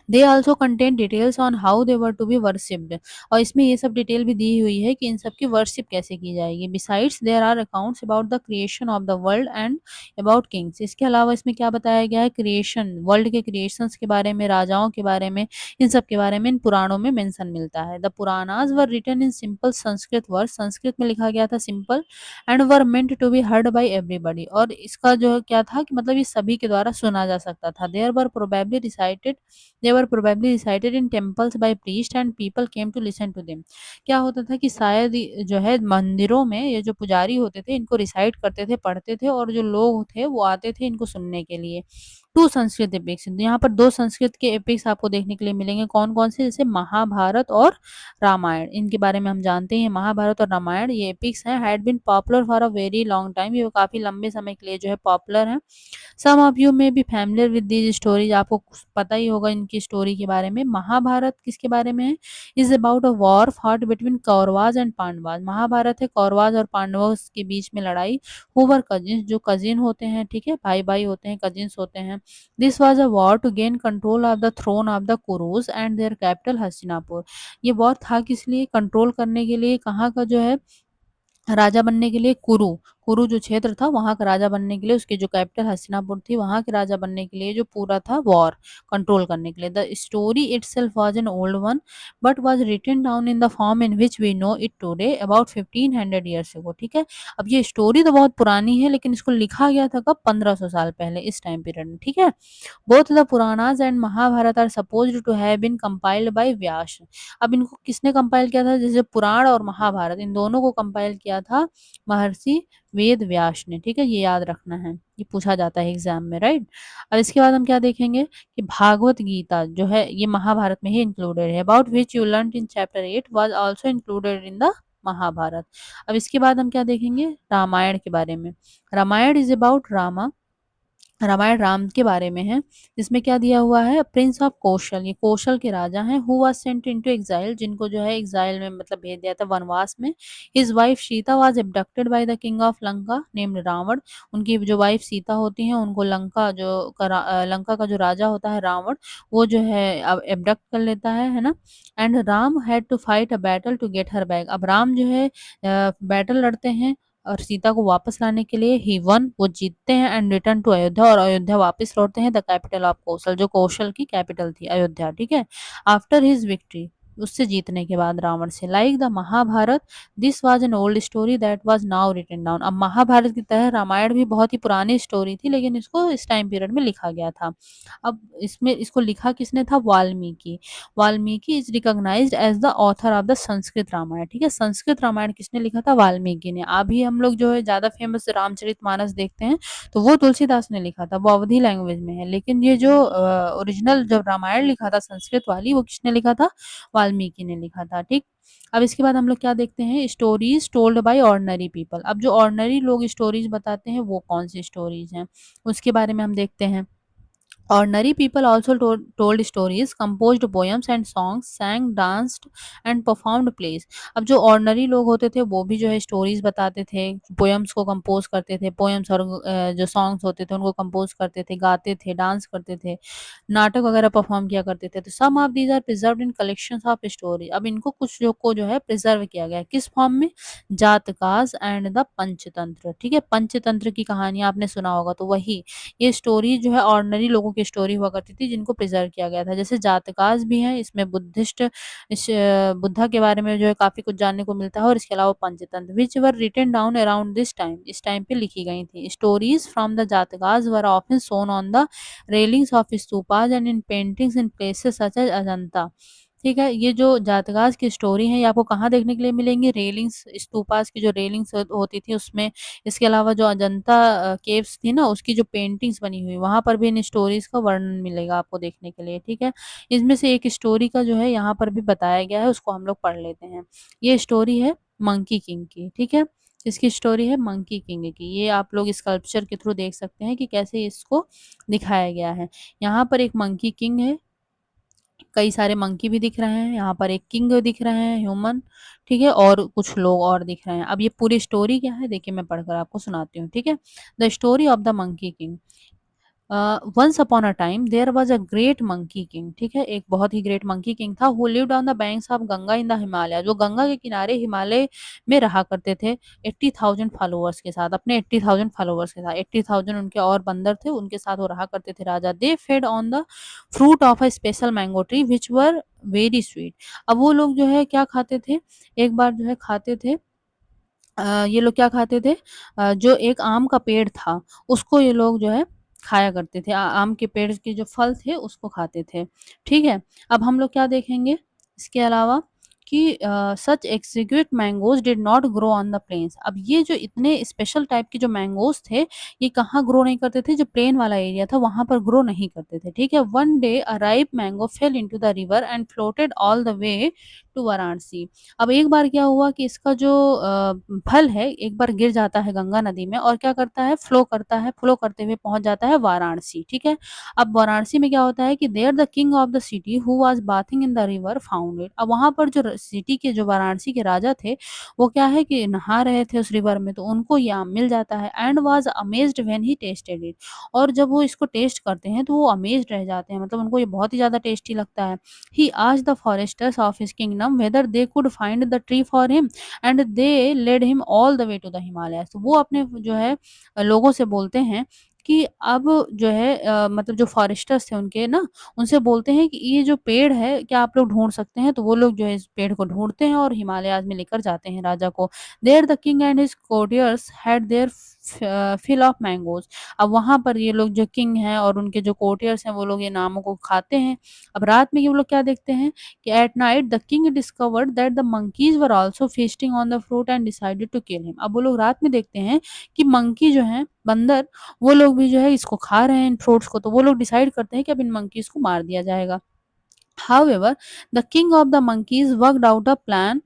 A: They also contain details on how they were to be worshipped, और इसमें ये सब डिटेल भी दी हुई है कि इन सब की वर्शिप कैसे की जाएगी। Besides there are accounts about the creation of the world and about kings. इसके अलावा इसमें क्या बताया गया है, क्रिएशन, वर्ल्ड के क्रिएशंस के बारे में, राजाओं के बारे में, इन सब के बारे में इन पुराणों में मेंशन मिलता है। The Puranas were written in simple Sanskrit word, Sanskrit में लिखा गया था simple, and were meant to be heard by everybody, और इसका जो क्या था कि मतलब ये सभी के द्वारा सुना जा सकता था। They were probably recited in temples by priests and people came to listen to them। क्या होता था कि शायद जो है मंदिरों में ये जो पुजारी होते थे इनको रिसाइट करते थे, पढ़ते थे, और जो लोग थे वो आते थे इनको सुनने के लिए। टू संस्कृत एपिक्स, यहाँ पर दो संस्कृत के एपिक्स आपको देखने के लिए मिलेंगे। कौन कौन से, जैसे महाभारत और रामायण, इनके बारे में हम जानते हैं। महाभारत और रामायण ये एपिक्स हैं, had been popular for a very long time, ये काफी लंबे समय के लिए जो है पॉपुलर है। सम ऑफ यू में B familiar with these stories, आपको पता ही होगा इनकी स्टोरी के बारे में। महाभारत किसके बारे में है, is about a war fought between Kauravas and Pandavas. Mahabharata है कौरवाज और पांडवों के बीच में लड़ाई। हु वर कजिन्स, जो कजिन होते हैं, ठीक है, भाई भाई होते हैं, कजिन्स होते हैं। This was a war to gain control of the throne of the Kurus and their capital Hastinapur. ये वॉर था किस लिए, कंट्रोल करने के लिए, कहाँ का जो है राजा बनने के लिए, कुरु, कुरु जो क्षेत्र था वहां का राजा बनने के लिए, उसकी जो कैपिटल हस्तिनापुर थी वहां के राजा बनने के लिए जो पूरा था वॉर कंट्रोल करने के लिए। The story itself was an old one but was written down in the form in which we know it today about 1500 years ago, ठीक है। अब ये स्टोरी तो बहुत पुरानी है लेकिन इसको लिखा गया था कब, 1500 साल पहले, इस टाइम पीरियड में, ठीक है। Both the Puranas and Mahabharata are supposed to have been compiled by Vyasa. अब इनको किसने कंपाइल किया था, जैसे पुराण और महाभारत इन दोनों को कंपाइल किया था महर्षि वेद व्यास ने, ठीक है, ये याद रखना है, ये पूछा जाता है एग्जाम में, राइट। अब इसके बाद हम क्या देखेंगे कि भागवत गीता जो है ये महाभारत में ही इंक्लूडेड है। About which you learn in chapter 8 was also included in the Mahabharata. अब इसके बाद हम क्या देखेंगे, रामायण के बारे में। रामायण इज अबाउट रामा, रामायण राम के बारे में है। इसमें क्या दिया हुआ है, प्रिंस ऑफ कौशल, ये कौशल के राजा हैं। Who was sent into exile, जिनको जो है एग्जाइल में मतलब भेज दिया था वनवास में। His wife Sita was abducted by the king of Lanka named Ravana. उनकी जो वाइफ सीता होती है उनको लंका लंका का जो राजा होता है रावण, वो जो है एब्डक्ट कर लेता है ना। And Ram had to fight a battle to get her back. अब राम जो है बैटल लड़ते हैं और सीता को वापस लाने के लिए, ही वन, वो जीतते हैं, एंड रिटर्न टू अयोध्या, और अयोध्या वापस लौटते हैं, द कैपिटल ऑफ कौशल, जो कौशल की कैपिटल थी अयोध्या, ठीक है। आफ्टर हिज विक्ट्री, उससे जीतने के बाद रावण से। Like the Mahabharata this was an old story that was now written down. अब महाभारत की तरह रामायण भी बहुत ही पुरानी स्टोरी थी लेकिन इसको इस टाइम पीरियड में लिखा गया था। अब इसमें इसको लिखा किसने था, Valmiki. Valmiki is recognised as the author of the Sanskrit Ramayana, ठीक है। संस्कृत रामायण किसने लिखा था, वाल्मीकि ने। अभी हम लोग जो है ज्यादा फेमस रामचरितमानस देखते हैं तो वो तुलसीदास ने लिखा था, वो अवधी लैंग्वेज में है। लेकिन ये जो ओरिजिनल जब रामायण लिखा था संस्कृत वाली, वो किसने लिखा था, वाल्मीकि ने लिखा था, ठीक। अब इसके बाद हम लोग क्या देखते हैं, stories told by ordinary people. अब जो ऑर्डिनरी लोग स्टोरीज बताते हैं वो कौन सी स्टोरीज हैं, उसके बारे में हम देखते हैं। Ordinary people also told stories, composed poems and songs, sang, danced and performed plays। अब जो ordinary लोग होते थे वो भी जो है stories बताते थे, poems को compose करते थे, poems और जो songs होते थे उनको compose करते थे, गाते थे, dance करते थे, नाटक वगैरह परफॉर्म किया करते थे। तो some of these are preserved in collections of story. अब इनको कुछ जो को जो है प्रिजर्व किया गया है किस फॉर्म में, जातकास एंड द पंचतंत्र, ठीक है। पंचतंत्र की कहानियां आपने सुना होगा, तो वही ये स्टोरी जो है ऑर्डिनरी लोगों की स्टोरी हुआ करती थी जिनको प्रिजर्व किया गया था। जैसे जातकास भी है, इसमें बुद्धिस्ट बुद्धा के बारे में जो है काफी कुछ जानने को मिलता है। और इसके अलावा Panchatantra which were written down around this time, इस टाइम पे लिखी गई थी। Stories from the Jatakas were often shown on the railings of stupas and in paintings in places such as Ajanta, ठीक है। ये जो जातकास की स्टोरी है ये आपको कहाँ देखने के लिए मिलेंगी, रेलिंग्स, स्तूपास की जो रेलिंग्स होती थी उसमें। इसके अलावा जो अजंता केव्स थी ना उसकी जो पेंटिंग्स बनी हुई वहां पर भी इन स्टोरीज का वर्णन मिलेगा आपको देखने के लिए, ठीक है। इसमें से एक स्टोरी का जो है यहाँ पर भी बताया गया है, उसको हम लोग पढ़ लेते हैं। ये स्टोरी है मंकी किंग की, ठीक है। इसकी स्टोरी है मंकी किंग की। ये आप लोग स्कल्पचर के थ्रू देख सकते हैं कि कैसे इसको दिखाया गया है। यहाँ पर एक मंकी किंग है, कई सारे मंकी भी दिख रहे हैं, यहाँ पर एक किंग दिख रहे हैं ह्यूमन, ठीक है, और कुछ लोग और दिख रहे हैं। अब ये पूरी स्टोरी क्या है देखिए मैं पढ़कर आपको सुनाती हूँ, ठीक है। The story of the monkey king. Once upon a time there was a great monkey king, ठीक है, एक बहुत ही ग्रेट मंकी किंग था who lived on the banks of Ganga in the Himalaya, जो गंगा के किनारे हिमालय में रहा करते थे 80,000 फॉलोअर्स के साथ, अपने 80,000 फॉलोअर्स के साथ, 80,000 उनके और बंदर थे, उनके साथ वो रहा करते थे राजा। They fed on the fruit of a special mango tree which were very sweet. अब वो लोग जो है क्या खाते थे, एक बार जो है खाते थे, ये लोग क्या खाते थे, जो एक आम का पेड़ था, उसको ये लोग जो है खाया करते थे। आम के पेड़ के जो फल थे उसको खाते थे, ठीक है। अब हम लोग क्या देखेंगे इसके अलावा कि such exquisite mangoes did not grow on the plains. अब ये जो इतने स्पेशल टाइप के जो मैंगोज़ थे, ये कहाँ ग्रो नहीं करते थे, जो प्लेन वाला एरिया था वहाँ पर ग्रो नहीं करते थे, ठीक है। One day a ripe mango fell into the river and floated all the way to Varanasi. अब एक बार क्या हुआ कि इसका जो फल है, एक बार गिर जाता है गंगा नदी में और क्या करता है, फ्लो करता है, फ्लो करते हुए पहुँच जाता है वाराणसी, ठीक है। अब वाराणसी में क्या होता है कि there the king of the city who was bathing in the river found it. अब वहाँ पर जो सिटी के जो वाराणसी के राजा थे, वो क्या है कि नहा रहे थे उस रिवर में, तो उनको ये आम मिल जाता है and was amazed when he tested it. और जब वो इसको टेस्ट करते हैं तो वो अमेज्ड रह जाते हैं, मतलब उनको ये बहुत ही ज़्यादा टेस्टी लगता है। He asked the foresters of his kingdom whether they could find the tree for him and they led him all the way to the Himalayas। तो वो अपने जो है लोगों से बोलते हैं कि अब जो है मतलब जो फॉरेस्टर्स थे उनके ना, उनसे बोलते हैं कि ये जो पेड़ है क्या आप लोग ढूँढ सकते हैं? तो वो लोग जो है इस पेड़ को ढूँढते हैं और हिमालयाज़ में लेकर जाते हैं राजा को। There the king and his courtiers had their fill of mangoes. अब वहाँ पर ये लोग जो किंग हैं और उनके जो कोर्टियर्स हैं वो लोग ये आमों को खाते हैं। अब रात में ये लोग क्या देखते हैं कि at night the king discovered that the monkeys were also feasting on the fruit and decided to kill him. अब वो लोग रात में देखते हैं कि मंकी जो हैं, बंदर, वो लोग भी जो है इसको खा रहे हैं इन फ्रूट्स को, तो वो लोग डिसाइड करते हैं कि अब इन मंकीज़ को मार दिया जाएगा। However, the king of the monkeys worked out a plan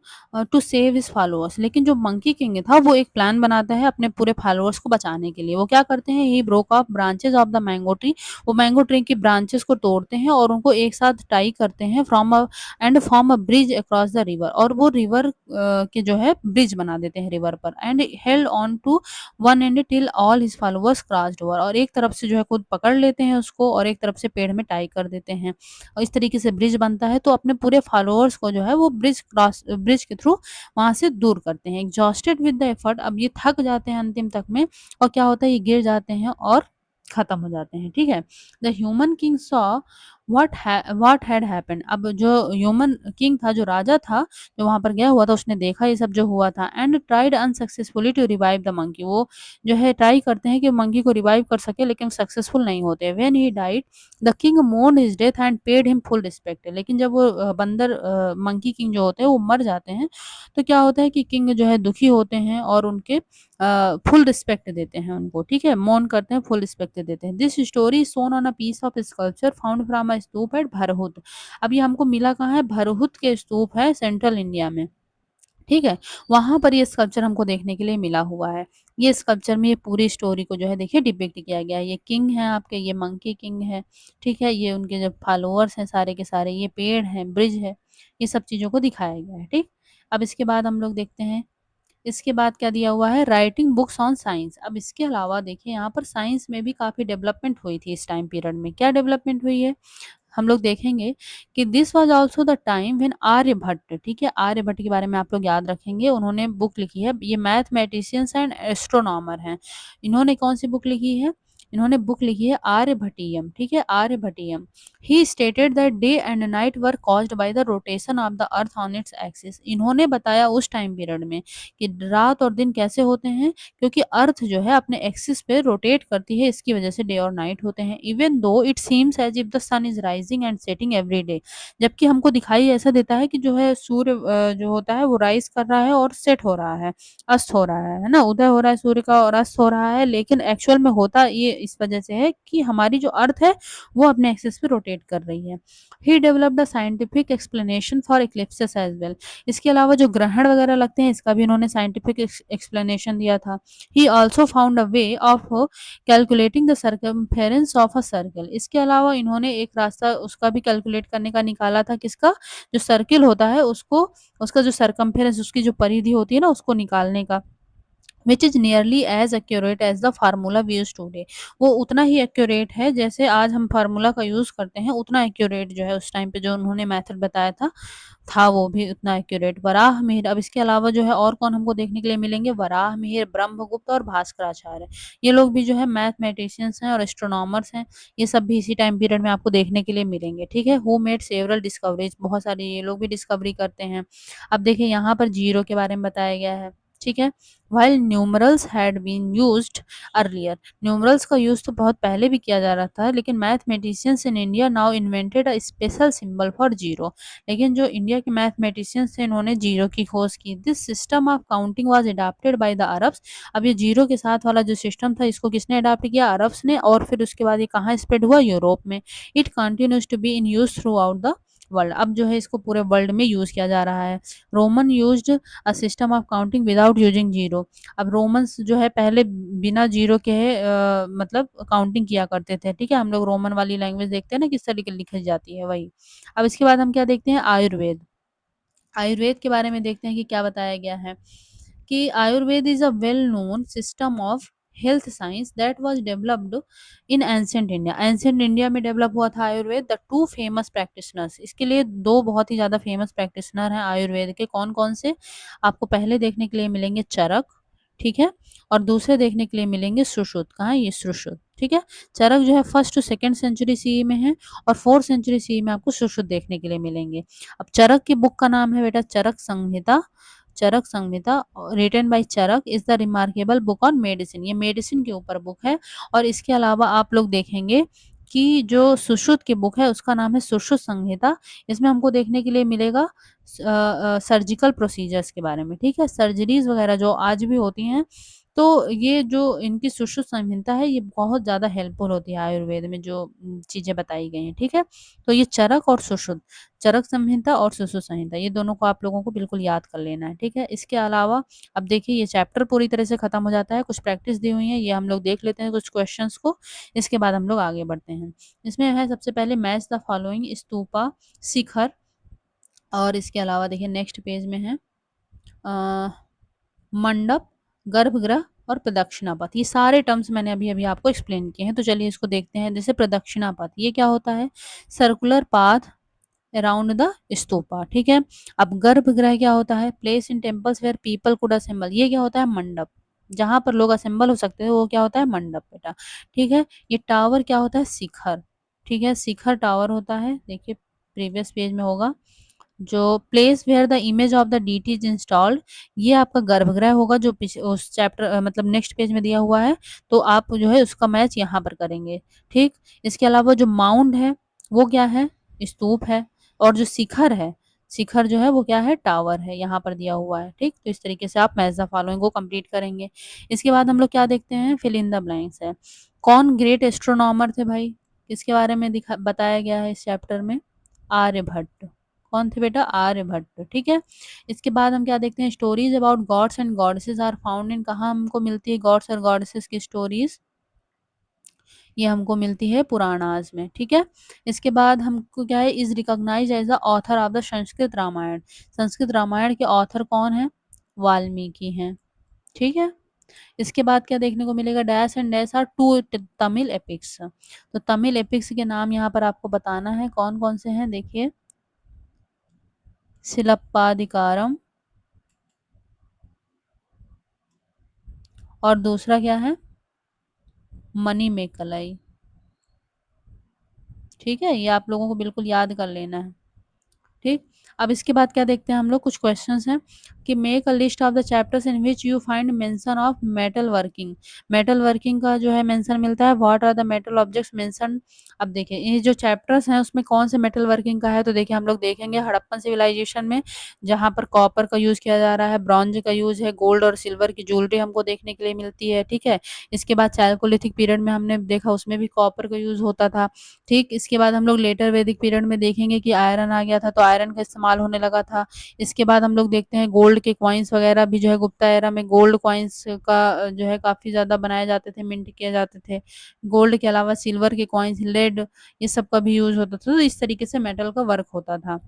A: to save his followers। लेकिन जो मंकी किंग था वो एक प्लान बनाता है अपने पूरे फॉलोअर्स को बचाने के लिए। वो क्या करते हैं, he broke of branches of the mango tree. वो मैंगो ट्री की ब्रांचेस को तोड़ते हैं और उनको एक साथ टाई करते हैं from a and form a bridge across the river. और वो रिवर के जो है ब्रिज बना देते हैं रिवर पर and held on to one end till all his followers crossed over. और एक तरफ से जो है खुद पकड़ लेते हैं उसको और एक तरफ से पेड़ में टाई कर देते हैं। और इस तरीके से ब्रिज बनता है, तो अपने पूरे फॉलोअर्स को जो है वो ब्रिज के थ्रू वहाँ से दूर करते हैं। एग्जॉस्टेड विद द एफर्ट, अब ये थक जाते हैं अंतिम तक में और क्या होता है ये गिर जाते हैं और खत्म हो जाते हैं, ठीक है। The human king saw what had happened. अब जो ह्यूमन किंग था, जो राजा था, जो वहाँ पर गया हुआ था, उसने देखा ये सब जो हुआ था and tried unsuccessfully to revive the monkey. वो जो है ट्राई करते हैं कि मंकी को रिवाइव कर सके लेकिन सक्सेसफुल नहीं होते। When he died the king mourned his death and paid him full respect. लेकिन जब वो बंदर मंकी किंग जो होते हैं वो मर जाते हैं, तो क्या होता है कि किंग जो है दुखी होते हैं और उनके फुल रिस्पेक्ट देते हैं उनको, ठीक है, मौन करते हैं, फुल रिस्पेक्ट देते हैं। This story shown on a piece of sculpture found from a stupa at Bharhut. अब ये हमको मिला कहाँ है, भरहुत के स्तूप है सेंट्रल इंडिया में, ठीक है। वहाँ पर ये स्कल्पचर हमको देखने के लिए मिला हुआ है। ये स्कल्पचर में ये पूरी स्टोरी को जो है देखिए डिपिक्ट किया गया है। ये किंग है आपके, ये मंकी किंग है, ठीक है। ये उनके जो फॉलोअर्स हैं सारे के सारे, ये पेड़ हैं, ब्रिज है, ये सब चीज़ों को दिखाया गया है, ठीक। अब इसके बाद हम लोग देखते हैं, इसके बाद क्या दिया हुआ है, राइटिंग बुक्स ऑन साइंस। अब इसके अलावा देखिए यहाँ पर साइंस में भी काफ़ी डेवलपमेंट हुई थी इस टाइम पीरियड में। क्या डेवलपमेंट हुई है? हम लोग देखेंगे कि this was also the time when Aryabhata, ठीक है, आर्यभट्ट के बारे में आप लोग याद रखेंगे, उन्होंने बुक लिखी है। ये मैथमेटिशियंस एंड एस्ट्रोनॉमर हैं। इन्होंने कौन सी बुक लिखी है, इन्होंने बुक लिखी है आर्यभट्टियम, ठीक है, Aryabhatiyam. He stated that day and night were caused by the rotation of the earth on its axis. इन्होंने बताया उस टाइम पीरियड में कि रात और दिन कैसे होते हैं, क्योंकि अर्थ जो है अपने एक्सिस पे रोटेट करती है, इसकी वजह से डे और नाइट होते हैं। Even though it seems as if the sun is rising and setting every day. जबकि हमको दिखाई ऐसा देता है कि जो है सूर्य जो होता है वो राइज कर रहा है और सेट हो रहा अस्त हो रहा है ना, उदय हो रहा है सूर्य का और अस्त हो रहा है। लेकिन एक्चुअल में होता ये इस वजह से है कि हमारी जो अर्थ है वो अपने एक्सिस पे रोटेट कर रही है। He developed a scientific explanation for eclipses as well. इसके अलावा जो ग्रहण वगैरह लगते हैं इसका भी इन्होंने साइंटिफिक एक्सप्लेनेशन दिया था। He also found a way of calculating the circumference of a circle. इसके अलावा इन्होंने एक रास्ता उसका भी कैलकुलेट करने का निकाला था, किसका, जो सर्किल होता है उसको, उसका जो सर्कमफेरेंस, उसकी जो परिधि होती है ना, उसको निकालने का। Which is nearly as accurate as the formula we use today. वो उतना ही एक्यूरेट है जैसे आज हम फार्मूला का यूज करते हैं, उतना एक्यूरेट जो है उस टाइम पे जो उन्होंने मेथड बताया था वो भी उतना एक्यूरेट। वराह मिहिर, अब इसके अलावा जो है और कौन हमको देखने के लिए मिलेंगे, वराह मिहिर, ब्रह्मगुप्त और भास्कराचार्य। ये लोग भी जो है मैथमेटिशियंस हैं और एस्ट्रोनॉमर्स हैं। ये सब भी इसी टाइम पीरियड में आपको देखने के लिए मिलेंगे। ठीक है, हु मेड सेवरल डिस्कवरीज, बहुत सारी ये लोग भी डिस्कवरी करते हैं। अब देखिए यहाँ पर जीरो के बारे में बताया गया है। ठीक है, while numerals had been used earlier, numerals का यूज तो बहुत पहले भी किया जा रहा था, लेकिन mathematicians in India now invented a special symbol for zero. लेकिन जो इंडिया के मैथमेटिशियंस थे इन्होंने जीरो की खोज की। This system of counting was adopted by the Arabs. अब ये जीरो के साथ वाला जो सिस्टम था इसको किसने अडॉप्ट किया, अरब्स ने, और फिर उसके बाद ये कहाँ स्प्रेड हुआ, यूरोप में। It continues to be in use throughout the world. अब जो है इसको पूरे वर्ल्ड में यूज किया जा रहा है। Roman used a system of counting without using zero. अब रोमन्स जो है पहले बिना जीरो के मतलब काउंटिंग किया करते थे। ठीक है, हम लोग रोमन वाली लैंग्वेज देखते हैं ना किस तरीके लिखी जाती है वही। अब इसके बाद हम क्या देखते हैं, आयुर्वेद। आयुर्वेद के बारे में देखते हैं कि क्या बताया गया है, कि Ayurveda is a well known system of health science that was developed in ancient India. Ancient India में डेवलप हुआ था Ayurveda. The two famous practitioners, इसके लिए दो बहुत ही ज़्यादा फेमस प्रैक्टिशनर हैं आयुर्वेद के। कौन कौन से आपको पहले देखने के लिए मिलेंगे, चरक। ठीक है, और दूसरे देखने के लिए मिलेंगे सुश्रुत। कहाँ है ये, सुश्रुत। ठीक है, चरक जो है first to second century C में है, और फोर्थ सेंचुरी सी में आपको सुश्रुत देखने के लिए मिलेंगे। अब चरक की बुक का नाम है बेटा Charaka Samhita. Charaka Samhita written by Charaka is the remarkable book on medicine. ये मेडिसिन के ऊपर बुक है। और इसके अलावा आप लोग देखेंगे कि जो सुश्रुत की बुक है उसका नाम है सुश्रुत संहिता। इसमें हमको देखने के लिए मिलेगा सर्जिकल प्रोसीजर्स के बारे में। ठीक है, सर्जरीज वगैरह जो आज भी होती हैं, तो ये जो इनकी सुश्रुत संहिता है ये बहुत ज़्यादा हेल्पफुल होती है आयुर्वेद में, जो चीज़ें बताई गई हैं। ठीक है, तो ये चरक और सुश्रुत, चरक संहिता और सुश्रुत संहिता, ये दोनों को आप लोगों को बिल्कुल याद कर लेना है। ठीक है, इसके अलावा अब देखिए ये चैप्टर पूरी तरह से खत्म हो जाता है। कुछ प्रैक्टिस दी हुई है, ये हम लोग देख लेते हैं कुछ क्वेश्चंस को, इसके बाद हम लोग आगे बढ़ते हैं। इसमें है सबसे पहले मैच द फॉलोइंग स्तूपा, शिखर, और इसके अलावा देखिए नेक्स्ट पेज में है मंडप, गर्भगृह और प्रदक्षिणा पथ। ये सारे टर्म्स मैंने अभी अभी आपको एक्सप्लेन किए हैं। तो चलिए इसको देखते हैं। जैसे प्रदक्षिणा पथ, ये क्या होता है, circular path around the stupa. ठीक है, अब गर्भगृह क्या होता है, place in temples where people could assemble. ये क्या होता है, मंडप, जहां पर लोग असेंबल हो सकते हैं वो क्या होता है, मंडप बेटा। ठीक है, ये टावर क्या होता है, शिखर। ठीक है, शिखर टावर होता है। देखिए प्रीवियस पेज में होगा, जो place where the image of the deity is installed, ये आपका गर्भगृह होगा, जो उस चैप्टर मतलब नेक्स्ट पेज में दिया हुआ है। तो आप जो है उसका मैच यहाँ पर करेंगे। ठीक, इसके अलावा जो माउंट है वो क्या है, स्तूप है। और जो शिखर है, शिखर जो है वो क्या है, टावर है, यहाँ पर दिया हुआ है। ठीक, तो इस तरीके से आप मैच द फॉलोइंग को कंप्लीट करेंगे। इसके बाद हम लोग क्या देखते हैं, फिल इन द ब्लैंक्स है। कौन ग्रेट एस्ट्रोनॉमर थे भाई, किसके बारे में दिखा बताया गया है इस चैप्टर में, आर्यभट्ट। कौन थे बेटा, आर्यभट्ट। ठीक है, इसके बाद हम क्या देखते हैं, stories about gods and goddesses are found in, कहाँ हमको मिलती है गॉड्स और गॉडेसेस की स्टोरीज, ये हमको मिलती है पुराणाज में। ठीक है, इसके बाद हमको क्या है, is recognise as the author of the Sanskrit Ramayana. Sanskrit Ramayana के ऑथर कौन है, वाल्मीकि हैं। ठीक है, इसके बाद क्या देखने को मिलेगा, dash and dash are two Tamil epics. तो तमिल एपिक्स के नाम यहाँ पर आपको बताना है, कौन कौन से हैं, देखिए सिलप्पादिकारम, और दूसरा क्या है, मणिमेकलाई। ठीक है, ये आप लोगों को बिल्कुल याद कर लेना है। ठीक, अब इसके बाद क्या देखते हैं हम लोग, कुछ क्वेश्चंस हैं कि make a list of the chapters in which you find mention of metal working. Metal working का जो है मेंशन मिलता है, what are the metal objects mention. अब देखिए ये जो चैप्टर्स हैं उसमें कौन से मेटल वर्किंग का है, तो देखिए हम लोग देखेंगे हड़प्पन सिविलाइजेशन में, जहाँ पर कॉपर का यूज किया जा रहा है, ब्रॉन्ज का यूज है, गोल्ड और सिल्वर की ज्वेलरी हमको देखने के लिए मिलती है। ठीक है, इसके बाद चालकोलिथिक पीरियड में हमने देखा उसमें भी कॉपर का यूज होता था। ठीक, इसके बाद हम लोग लेटर वैदिक पीरियड में देखेंगे कि आयरन आ गया था, तो आयरन का इस्तेमाल होने लगा था। इसके बाद हम लोग देखते हैं गोल्ड के कॉइन्स वगैरह भी जो है गुप्ता एरा में गोल्ड कॉइन्स का जो है काफ़ी ज़्यादा बनाए जाते थे, मिंट किए जाते थे। गोल्ड के अलावा सिल्वर के कॉइन्स, लेड, ये सब का भी यूज़ होता था। तो इस तरीके से मेटल का वर्क होता था।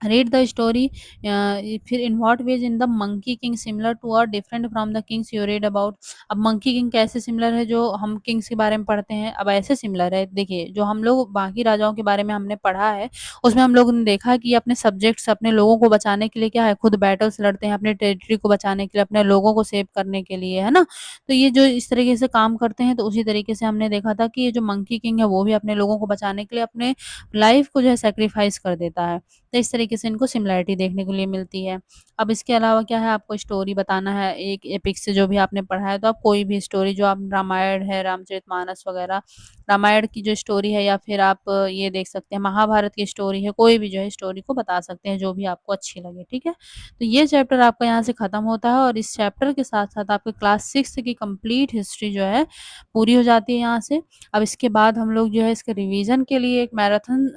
A: रीड द स्टोरी फिर in what ways in the monkey king similar to और different from the kings you read about. अब मंकी किंग कैसे सिमिलर है जो हम किंग्स के बारे में पढ़ते हैं, अब ऐसे सिमिलर है। देखिए जो हम लोग बाकी राजाओं के बारे में हमने पढ़ा है उसमें हम लोगों ने देखा कि अपने सब्जेक्ट्स अपने लोगों को बचाने के लिए क्या है खुद बैटल्स लड़ते हैं, अपने टेरिटरी को बचाने के लिए, अपने लोगों को सेव करने के लिए, है ना। तो ये जो इस तरीके से काम करते हैं तो उसी तरीके से हमने देखा था कि ये जो मंकी किंग है वो भी अपने लोगों को बचाने के लिए अपने लाइफ को जो है सेक्रीफाइस कर देता है। तो इस तरीके से इनको सिमिलैरिटी देखने को लिए मिलती है। अब इसके अलावा क्या है, आपको स्टोरी बताना है एक एपिक से जो भी आपने पढ़ा है, तो आप कोई भी स्टोरी जो आप रामायण है, रामचरितमानस वगैरह, रामायण की जो स्टोरी है या फिर आप ये देख सकते हैं महाभारत की स्टोरी है, कोई भी जो है स्टोरी को बता सकते हैं जो भी आपको अच्छी लगे, ठीक है। तो ये चैप्टर आपका यहाँ से खत्म होता है और इस चैप्टर के साथ-साथ आपके क्लास 6 की कंप्लीट हिस्ट्री जो है पूरी हो जाती है यहाँ से। अब इसके बाद हम लोग जो है इसके रिवीजन के लिए एक मैराथन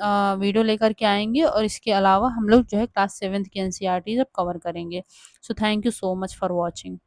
A: वीडियो लेकर के आएँगे और इसके अलावा हम लोग जो है क्लास 7th की एनसीईआरटी अब कवर करेंगे। So thank you so much for watching.